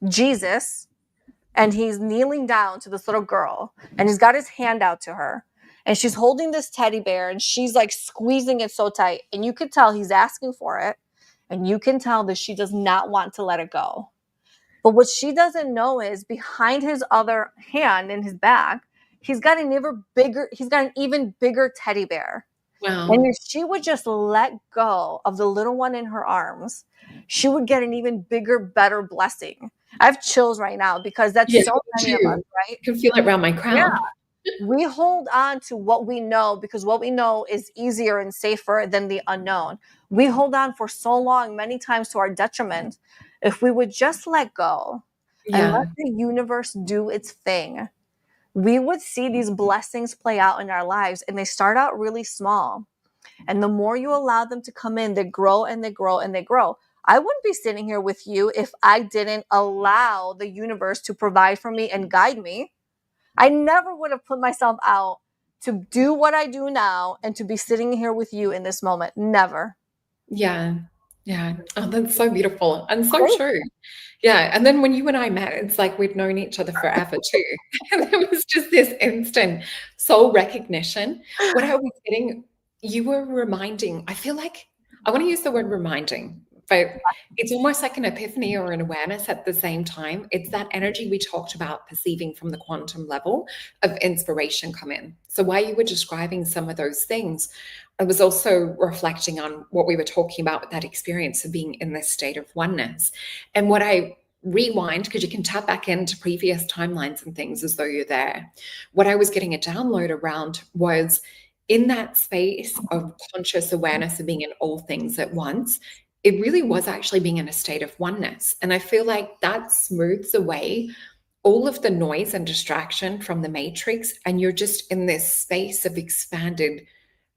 Jesus, and he's kneeling down to this little girl, and he's got his hand out to her, and she's holding this teddy bear, and she's like squeezing it so tight, and you can tell he's asking for it, and you can tell that she does not want to let it go. But what she doesn't know is behind his other hand in his back, he's got an even bigger teddy bear. And Wow. if she would just let go of the little one in her arms, she would get an even bigger, better blessing. I have chills right now because that's Yeah, so me many of us, too. right? I can feel it around my Yeah. crown. We hold on to what we know because what we know is easier and safer than the unknown. We hold on for so long, many times to our detriment. If we would just let go and let Yeah. the universe do its thing, we would see these blessings play out in our lives. And they start out really small. And the more you allow them to come in, they grow and they grow and they grow. I wouldn't be sitting here with you if I didn't allow the universe to provide for me and guide me. I never would have put myself out to do what I do now and to be sitting here with you in this moment. Never. Yeah. Yeah. Oh, that's so beautiful and so Thank true. Yeah, and then when you and I met, it's like we'd known each other forever too. And there was just this instant soul recognition. What I was getting, you were reminding, I feel like I want to use the word reminding, but it's almost like an epiphany or an awareness at the same time. It's that energy we talked about perceiving from the quantum level of inspiration come in. So while you were describing some of those things, I was also reflecting on what we were talking about with that experience of being in this state of oneness. And what I rewind, because you can tap back into previous timelines and things as though you're there. What I was getting a download around was in that space of conscious awareness of being in all things at once, it really was actually being in a state of oneness. And I feel like that smooths away all of the noise and distraction from the matrix. And you're just in this space of expanded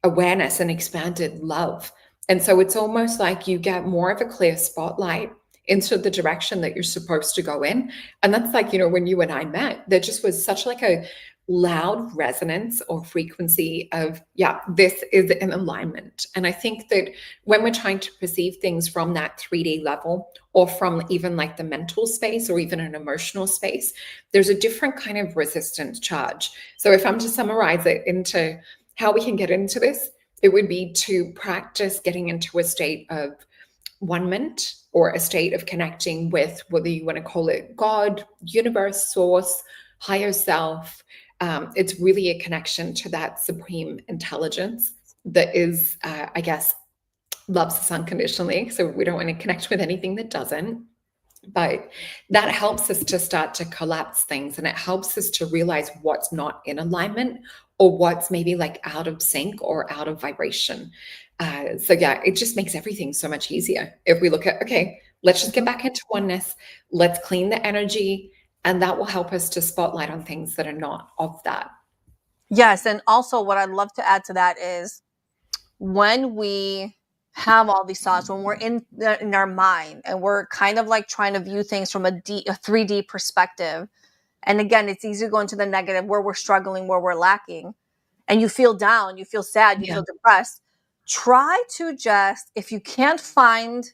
awareness and expanded love. And so it's almost like you get more of a clear spotlight into the direction that you're supposed to go in. And that's like, when you and I met, there just was such like a loud resonance or frequency of, yeah, this is in alignment. And I think that when we're trying to perceive things from that 3D level or from even like the mental space or even an emotional space, there's a different kind of resistance charge. So if I'm to summarize it into how we can get into this, it would be to practice getting into a state of one-ment or a state of connecting with whether you want to call it God, universe, source, higher self. It's really a connection to that supreme intelligence that is, I guess, loves us unconditionally. So we don't want to connect with anything that doesn't. But that helps us to start to collapse things, and it helps us to realize what's not in alignment or what's maybe like out of sync or out of vibration. So yeah, it just makes everything so much easier if we look at, okay, let's just get back into oneness, let's clean the energy, and that will help us to spotlight on things that are not of that. Yes. And also, what I'd love to add to that is when we have all these thoughts, when we're in our mind and we're kind of like trying to view things from a 3D perspective. And again, it's easy to go into the negative where we're struggling, where we're lacking, and you feel down, you feel sad, you Yeah. feel depressed. Try to just, if you can't swing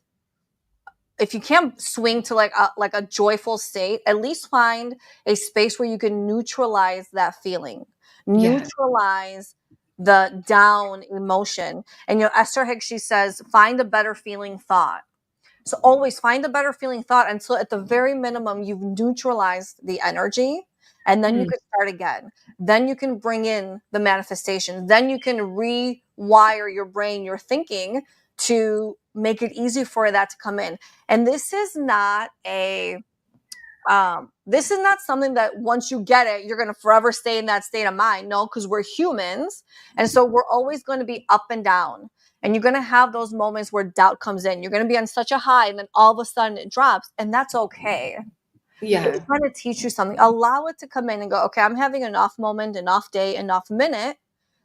to like a joyful state, at least find a space where you can neutralize that feeling, Yeah. neutralize the down emotion. And Esther Hicks, she says, find a better feeling thought. So always find a better feeling thought until at the very minimum you've neutralized the energy, and then you Mm. could start again. Then you can bring in the manifestation. Then you can rewire your brain, your thinking, to make it easy for that to come in. And this is not a This is not something that once you get it, you're going to forever stay in that state of mind. No, because we're humans. And so we're always going to be up and down. And you're going to have those moments where doubt comes in. You're going to be on such a high and then all of a sudden it drops. And that's okay. It's Yeah. trying to teach you something. Allow it to come in and go, okay, I'm having an off moment, an off day, an off minute.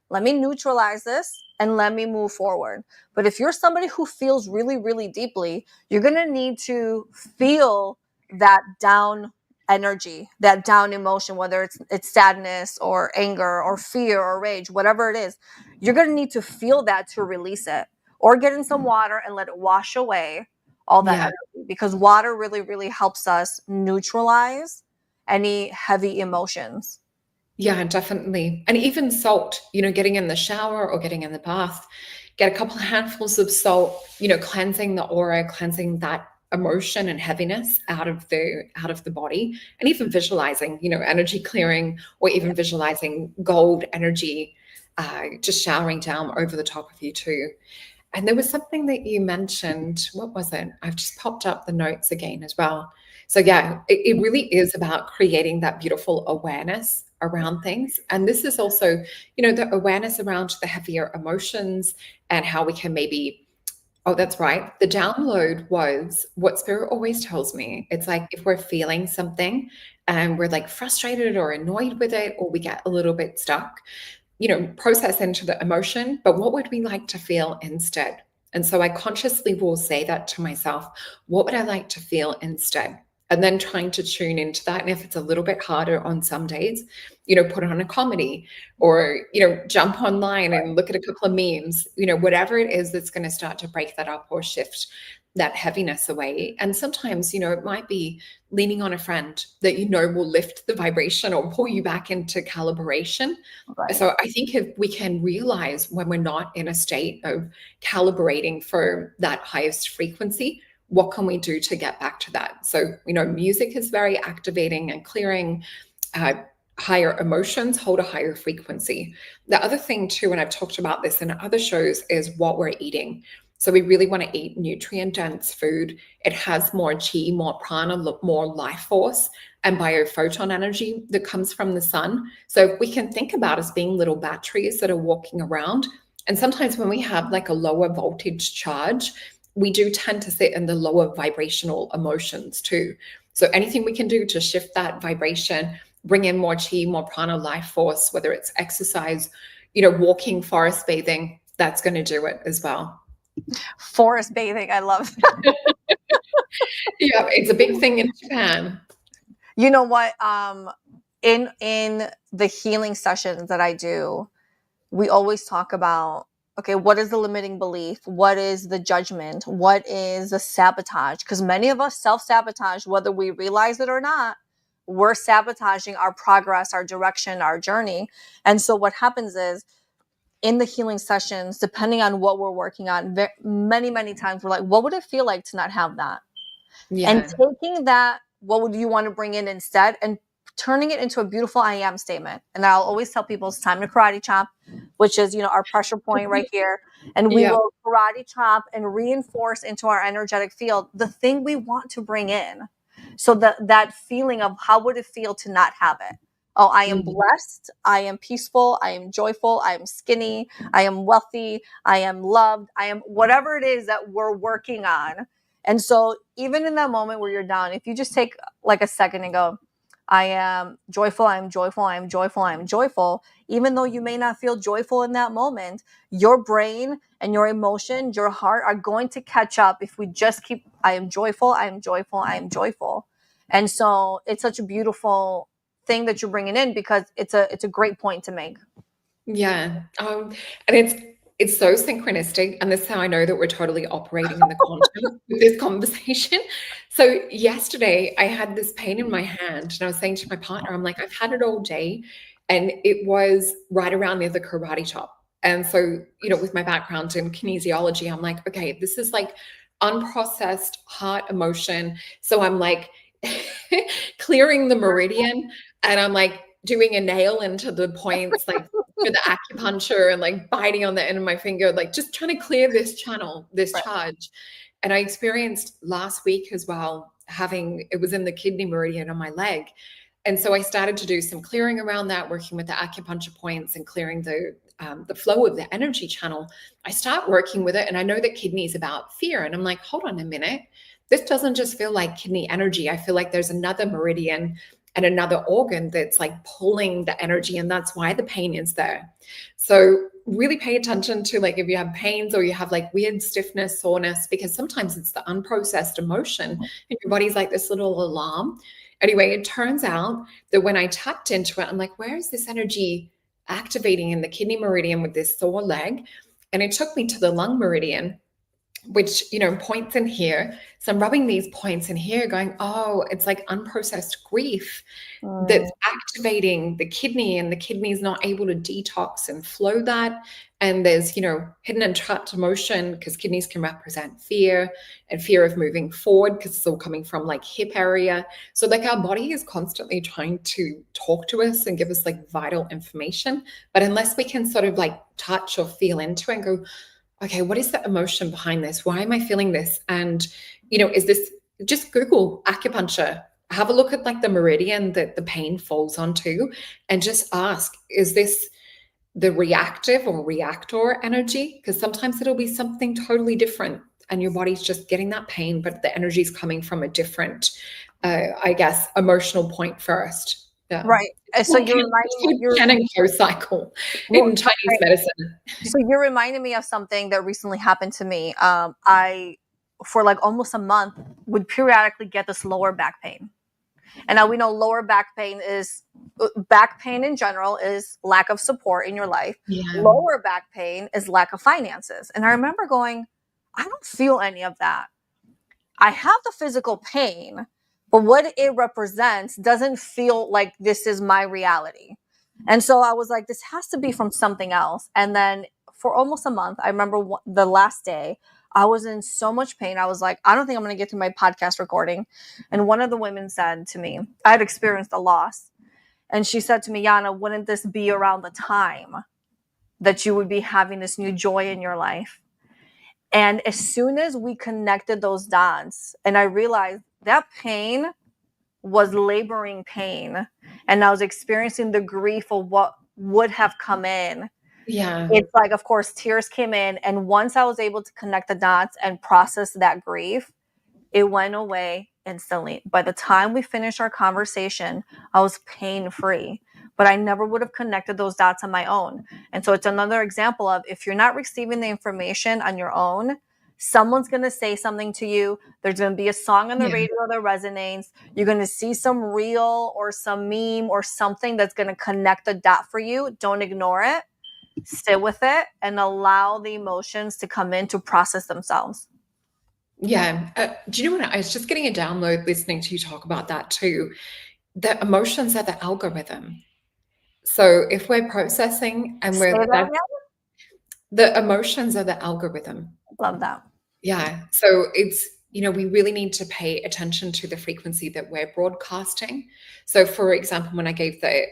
Let me neutralize this and let me move forward. But if you're somebody who feels really, really deeply, you're going to need to feel that down energy, that down emotion, whether it's sadness or anger or fear or rage, whatever it is. You're going to need to feel that to release it, or get in some water and let it wash away all that Yeah. energy, because water really, really helps us neutralize any heavy emotions. Yeah, definitely. And even salt, getting in the shower or getting in the bath, get a couple of handfuls of salt, cleansing the aura, cleansing that emotion and heaviness out of the body, and even visualizing, energy clearing, or even visualizing gold energy just showering down over the top of you too. And there was something that you mentioned. What was it? I've just popped up the notes again as well. So yeah, it really is about creating that beautiful awareness around things. And this is also, the awareness around the heavier emotions and how we can maybe, oh, that's right. The download was what Spirit always tells me. It's like if we're feeling something and we're like frustrated or annoyed with it, or we get a little bit stuck, process into the emotion, but what would we like to feel instead? And so I consciously will say that to myself, what would I like to feel instead? And then trying to tune into that. And if it's a little bit harder on some days, put on a comedy, or, jump online and look at a couple of memes, whatever it is that's going to start to break that up or shift that heaviness away. And sometimes, it might be leaning on a friend that will lift the vibration or pull you back into calibration. Right. So I think if we can realize when we're not in a state of calibrating for that highest frequency, what can we do to get back to that? So, music is very activating and clearing. Higher emotions hold a higher frequency. The other thing too, and I've talked about this in other shows, is what we're eating. So we really want to eat nutrient dense food. It has more chi, more prana, more life force and biophoton energy that comes from the sun. So we can think about us being little batteries that are walking around. And sometimes when we have like a lower voltage charge, we do tend to sit in the lower vibrational emotions too. So anything we can do to shift that vibration, bring in more chi, more prana, life force, whether it's exercise, walking, forest bathing, that's going to do it as well. Forest bathing, I love that. Yeah, it's a big thing in Japan. You know what? In the healing sessions that I do, we always talk about, okay, what is the limiting belief? What is the judgment? What is the sabotage? Because many of us self-sabotage, whether we realize it or not. We're sabotaging our progress, our direction, our journey. And so what happens is, in the healing sessions, depending on what we're working on, many, many times we're like, what would it feel like to not have that? And Yeah. taking that, what would you want to bring in instead, and turning it into a beautiful I am statement. And I'll always tell people it's time to karate chop, which is, our pressure point right here. And we Yeah. will karate chop and reinforce into our energetic field the thing we want to bring in. So that feeling of how would it feel to not have it? Oh, I am blessed. I am peaceful. I am joyful. I am skinny. I am wealthy. I am loved. I am whatever it is that we're working on. And so even in that moment where you're down, if you just take like a second and go, I am joyful, I am joyful, I am joyful, I am joyful. Even though you may not feel joyful in that moment, your brain and your emotion, your heart are going to catch up if we just keep, I am joyful, I am joyful, I am joyful. And so it's such a beautiful thing that you're bringing in, because it's a great point to make. Yeah. And it's so synchronistic. And this is how I know that we're totally operating in the quantum with this conversation. So yesterday I had this pain in my hand, and I was saying to my partner, I'm like, I've had it all day. And it was right around near the karate chop. And so, with my background in kinesiology, I'm like, okay, this is like unprocessed heart emotion. So I'm like clearing the meridian, and I'm like doing a nail into the points, like for the acupuncture, and like biting on the end of my finger, like just trying to clear this channel, this Right. charge. And I experienced last week as well, it was in the kidney meridian on my leg. And so I started to do some clearing around that, working with the acupuncture points and clearing the flow of the energy channel. I start working with it, and I know that kidney is about fear. And I'm like, hold on a minute. This doesn't just feel like kidney energy. I feel like there's another meridian and another organ that's like pulling the energy, and that's why the pain is there. So really pay attention to like if you have pains or you have like weird stiffness, soreness, because sometimes it's the unprocessed emotion and your body's like this little alarm. Anyway, it turns out that when I tapped into it, I'm like, where is this energy activating in the kidney meridian with this sore leg? And it took me to the lung meridian, which, points in here. So I'm rubbing these points in here going, oh, it's like unprocessed grief that's activating the kidney, and the kidney is not able to detox and flow that. And there's, hidden and trapped emotion, because kidneys can represent fear and fear of moving forward, because it's all coming from like hip area. So like our body is constantly trying to talk to us and give us like vital information. But unless we can sort of like touch or feel into it and go, okay, what is the emotion behind this? Why am I feeling this? And, is this, just Google acupuncture, have a look at like the meridian that the pain falls onto, and just ask, is this the reactive or reactor energy? Because sometimes it'll be something totally different and your body's just getting that pain, but the energy is coming from a different, I guess, emotional point first. Yeah. Right. So you're reminding me, Can and co cycle in Chinese medicine. So you're reminding me of something that recently happened to me. I, for like almost a month, would periodically get this lower back pain. And now we know lower back pain in general is lack of support in your life. Yeah. Lower back pain is lack of finances. And I remember going, I don't feel any of that. I have the physical pain, but what it represents doesn't feel like this is my reality. And so I was like, this has to be from something else. And then for almost a month, I remember the last day, I was in so much pain. I was like, I don't think I'm going to get to my podcast recording. And one of the women said to me, I had experienced a loss. And she said to me, Yiannah, wouldn't this be around the time that you would be having this new joy in your life? And as soon as we connected those dots, and I realized that pain was laboring pain, and I was experiencing the grief of what would have come in. Yeah. It's like, of course, tears came in. And once I was able to connect the dots and process that grief, it went away instantly. By the time we finished our conversation, I was pain-free, but I never would have connected those dots on my own. And so it's another example of, if you're not receiving the information on your own, someone's going to say something to you. There's going to be a song on the radio that resonates. You're going to see some reel or some meme or something that's going to connect the dot for you. Don't ignore it. Sit with it and allow the emotions to come in to process themselves. Yeah. Do you know what? I was just getting a download listening to you talk about that too. The emotions are the algorithm. So if we're processing and the emotions are the algorithm. Love that. Yeah. So it's, we really need to pay attention to the frequency that we're broadcasting. So for example, when I gave the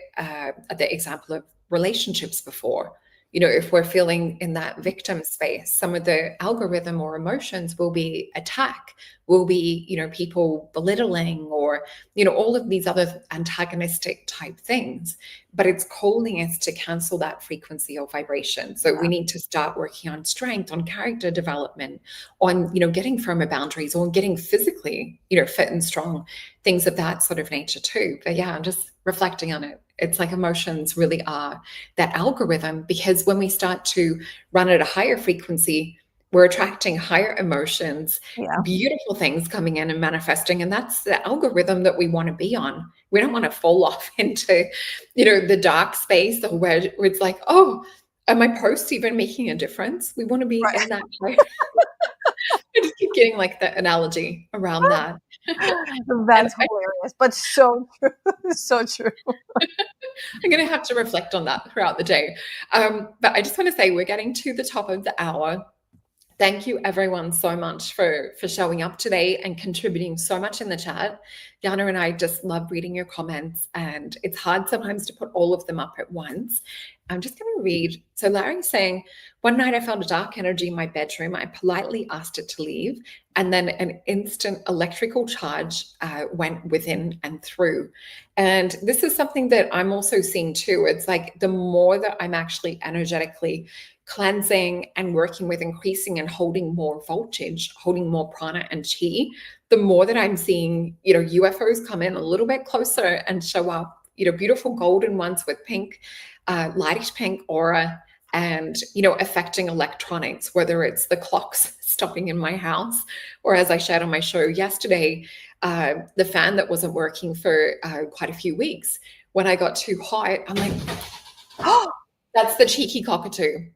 example of relationships before, if we're feeling in that victim space, some of the algorithm or emotions will be attack, will be, people belittling, or, all of these other antagonistic type things. But it's calling us to cancel that frequency or vibration. So we need to start working on strength, on character development, on, getting firmer boundaries, or getting physically, fit and strong, things of that sort of nature too. But yeah, I'm just reflecting on it. It's like emotions really are that algorithm, because when we start to run at a higher frequency, we're attracting higher emotions, beautiful things coming in and manifesting. And that's the algorithm that we want to be on. We don't want to fall off into, the dark space, or where it's like, oh, are my posts even making a difference? We want to be in that place. I just keep getting like the analogy around that. That's hilarious, but so true. So true. I'm going to have to reflect on that throughout the day. But I just want to say we're getting to the top of the hour. Thank you everyone so much for showing up today and contributing so much in the chat. Yiannah and I just love reading your comments, and it's hard sometimes to put all of them up at once. I'm just going to read. So Larry's saying, one night I felt a dark energy in my bedroom. I politely asked it to leave, and then an instant electrical charge went within and through. And this is something that I'm also seeing too. It's like the more that I'm actually energetically cleansing and working with increasing and holding more voltage, holding more prana and chi, the more that I'm seeing, UFOs come in a little bit closer and show up, beautiful golden ones with pink, lightish pink aura, and, affecting electronics, whether it's the clocks stopping in my house, or as I shared on my show yesterday, the fan that wasn't working for quite a few weeks. When I got too hot, I'm like, oh, that's the cheeky cockatoo.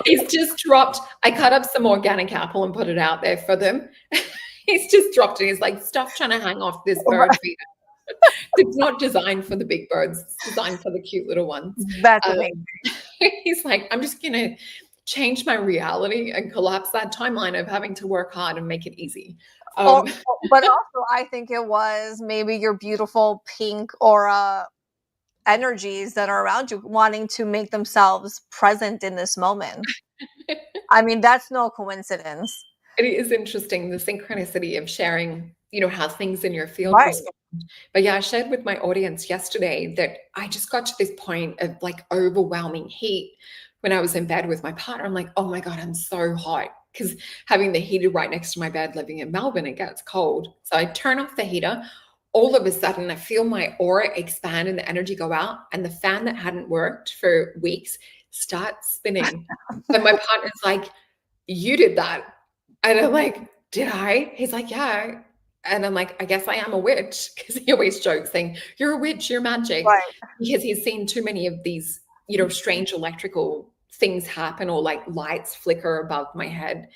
He's just dropped. I cut up some organic apple and put it out there for them. He's just dropped it. He's like, stop trying to hang off this bird feeder. It's not designed for the big birds. It's designed for the cute little ones. That's amazing. He's like, I'm just going to change my reality and collapse that timeline of having to work hard and make it easy. But also, I think it was maybe your beautiful pink aura energies that are around you wanting to make themselves present in this moment. I mean, that's no coincidence. It is interesting, the synchronicity of sharing, how things in your field Right. respond. But yeah, I shared with my audience yesterday that I just got to this point of like overwhelming heat when I was in bed with my partner. I'm like, oh my God, I'm so hot. Because having the heater right next to my bed, living in Melbourne, it gets cold. So I turn off the heater. All of a sudden, I feel my aura expand and the energy go out. And the fan that hadn't worked for weeks starts spinning. And my partner's like, you did that. And I'm like, did I? He's like, yeah. And I'm like, I guess I am a witch, because he always jokes saying, you're a witch, you're magic. Right. Because he's seen too many of these, strange electrical things happen, or like lights flicker above my head.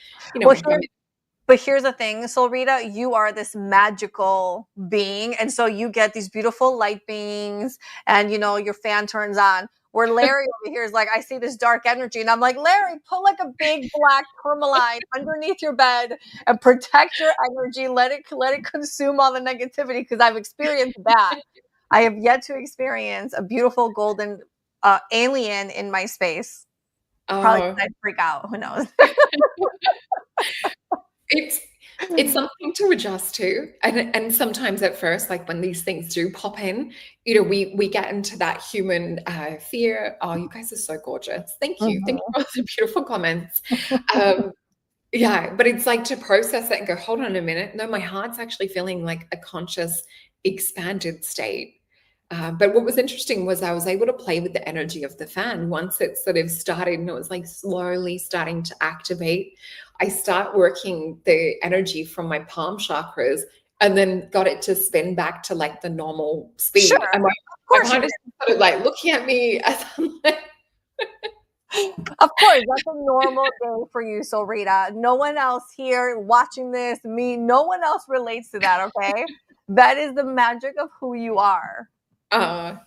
But here's the thing, Solreta, you are this magical being. And so you get these beautiful light beings and, your fan turns on. Where Larry over here is like, I see this dark energy. And I'm like, Larry, put like a big black permaline underneath your bed and protect your energy. Let it consume all the negativity, because I've experienced that. I have yet to experience a beautiful golden alien in my space. Probably because I'd freak out. Who knows? It's something to adjust to, and sometimes at first, like when these things do pop in, we get into that human fear. Oh, you guys are so gorgeous! Thank you, thank you for all the beautiful comments. Yeah, but it's like to process that and go, hold on a minute. No, my heart's actually feeling like a conscious, expanded state. But what was interesting was I was able to play with the energy of the fan once it sort of started, and it was like slowly starting to activate. I start working the energy from my palm chakras, and then got it to spin back to like the normal speed. Sure, and my partner's sort of like looking at me as I'm like, of course, that's a normal day for you, Solreta. No one else here watching this, no one else relates to that, okay? That is the magic of who you are. I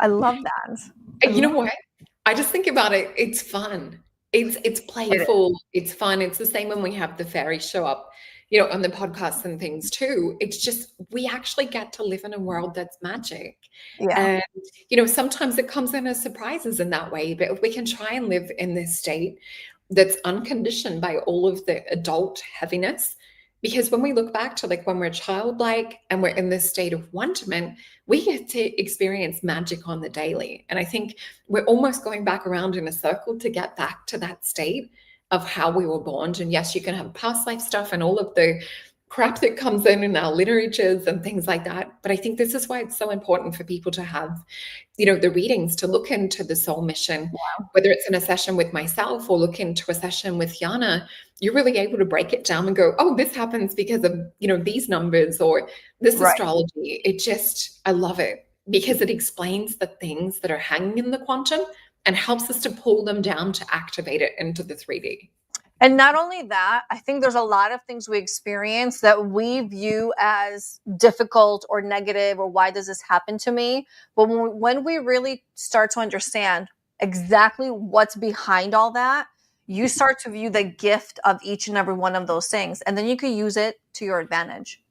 love that. You know what? I just think about it. It's fun. It's playful. It's fun. It's the same when we have the fairies show up, on the podcasts and things too. It's just, we actually get to live in a world that's magic. Yeah. And, sometimes it comes in as surprises in that way, but if we can try and live in this state that's unconditioned by all of the adult heaviness, because when we look back to like when we're childlike and we're in this state of wonderment, we get to experience magic on the daily. And I think we're almost going back around in a circle to get back to that state of how we were born. And yes, you can have past life stuff and all of the crap that comes in our literatures and things like that. But I think this is why it's so important for people to have, the readings, to look into the soul mission, whether it's in a session with myself or look into a session with Yiannah. You're really able to break it down and go, oh, this happens because of, these numbers or this astrology. I love it because it explains the things that are hanging in the quantum and helps us to pull them down to activate it into the 3D. And not only that, I think there's a lot of things we experience that we view as difficult or negative, or why does this happen to me? But when we really start to understand exactly what's behind all that, you start to view the gift of each and every one of those things, and then you can use it to your advantage.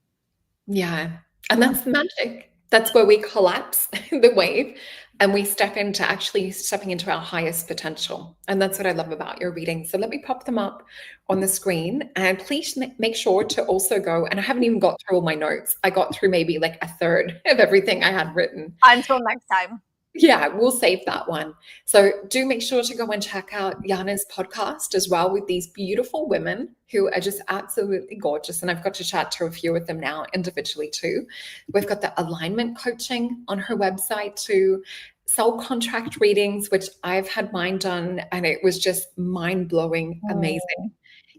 Yeah. And that's the magic. That's where we collapse the wave and we step into actually stepping into our highest potential. And that's what I love about your reading. So let me pop them up on the screen. And please make sure to also go, and I haven't even got through all my notes. I got through maybe like a third of everything I had written. Until next time. Yeah, we'll save that one. So do make sure to go and check out Yiannah's podcast as well with these beautiful women who are just absolutely gorgeous. And I've got to chat to a few of them now individually too. We've got the alignment coaching on her website too, soul contract readings, which I've had mine done, and it was just mind-blowing, amazing.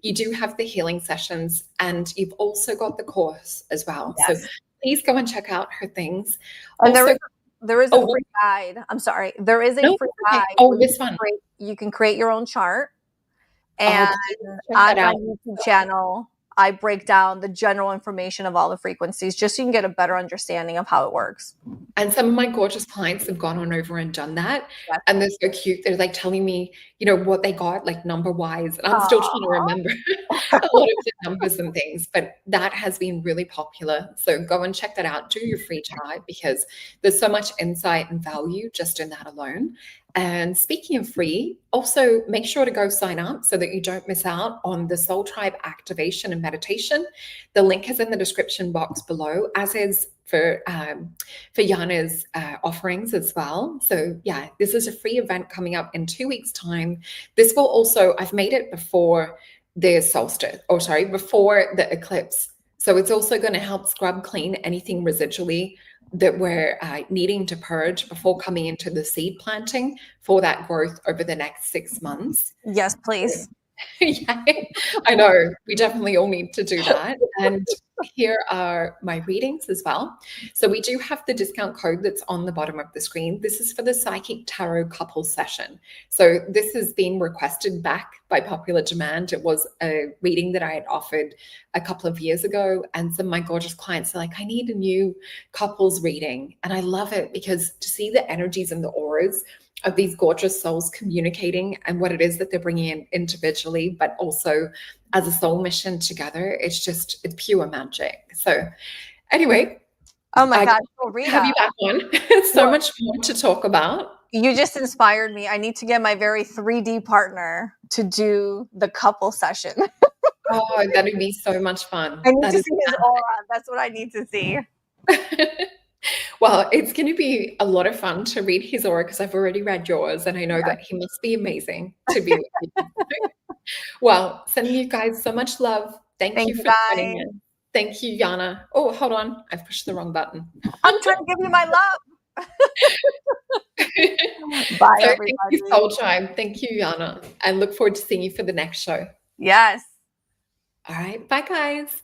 You do have the healing sessions, and you've also got the course as well. Yes. So please go and check out her things. And Also, there is a free guide. I'm sorry. There is a free guide. Oh, this one. You can create your own chart. And check on that out. my YouTube channel, I break down the general information of all the frequencies just so you can get a better understanding of how it works. And some of my gorgeous clients have gone on over and done that. Yes. And they're so cute. They're like telling me, you know, what they got, like number wise. And I'm still trying to remember a lot of the numbers and things, but that has been really popular. So go and check that out. Do your free chart because there's so much insight and value just in that alone. And speaking of free, also make sure to go sign up so that you don't miss out on the Soul Tribe activation and meditation. The link is in the description box below, as is for Yiannah's offerings as well. So yeah, this is a free event coming up in 2 weeks' time. This will also, I've made it before the solstice, or sorry, before the eclipse. So it's also going to help scrub clean anything residually that we're needing to purge before coming into the seed planting for that growth over the next 6 months. Yes, please. Yeah, I know. We definitely all need to do that. And here are my readings as well. So we do have the discount code that's on the bottom of the screen. This is for the Psychic Tarot couple session. So this has been requested back by popular demand. It was a reading that I had offered a couple of years ago. And some of my gorgeous clients are like, I need a new couples reading. And I love it because to see the energies and the auras of these gorgeous souls communicating and what it is that they're bringing in individually, but also as a soul mission together, it's pure magic. So anyway. Oh my God, Solreta. Have you back on? So much more to talk about. You just inspired me. I need to get my very 3D partner to do the couple session. Oh, that would be so much fun. I need to see his aura. That's what I need to see. Well, it's going to be a lot of fun to read his aura because I've already read yours and I know that he must be amazing to be with you. Well, sending you guys so much love. Thank you for joining in. Thank you, Yiannah. Oh, hold on. I've pushed the wrong button. I'm trying to give you my love. Bye, everybody. Thank you, Soul Tribe. Thank you, Yiannah. And look forward to seeing you for the next show. Yes. All right. Bye, guys.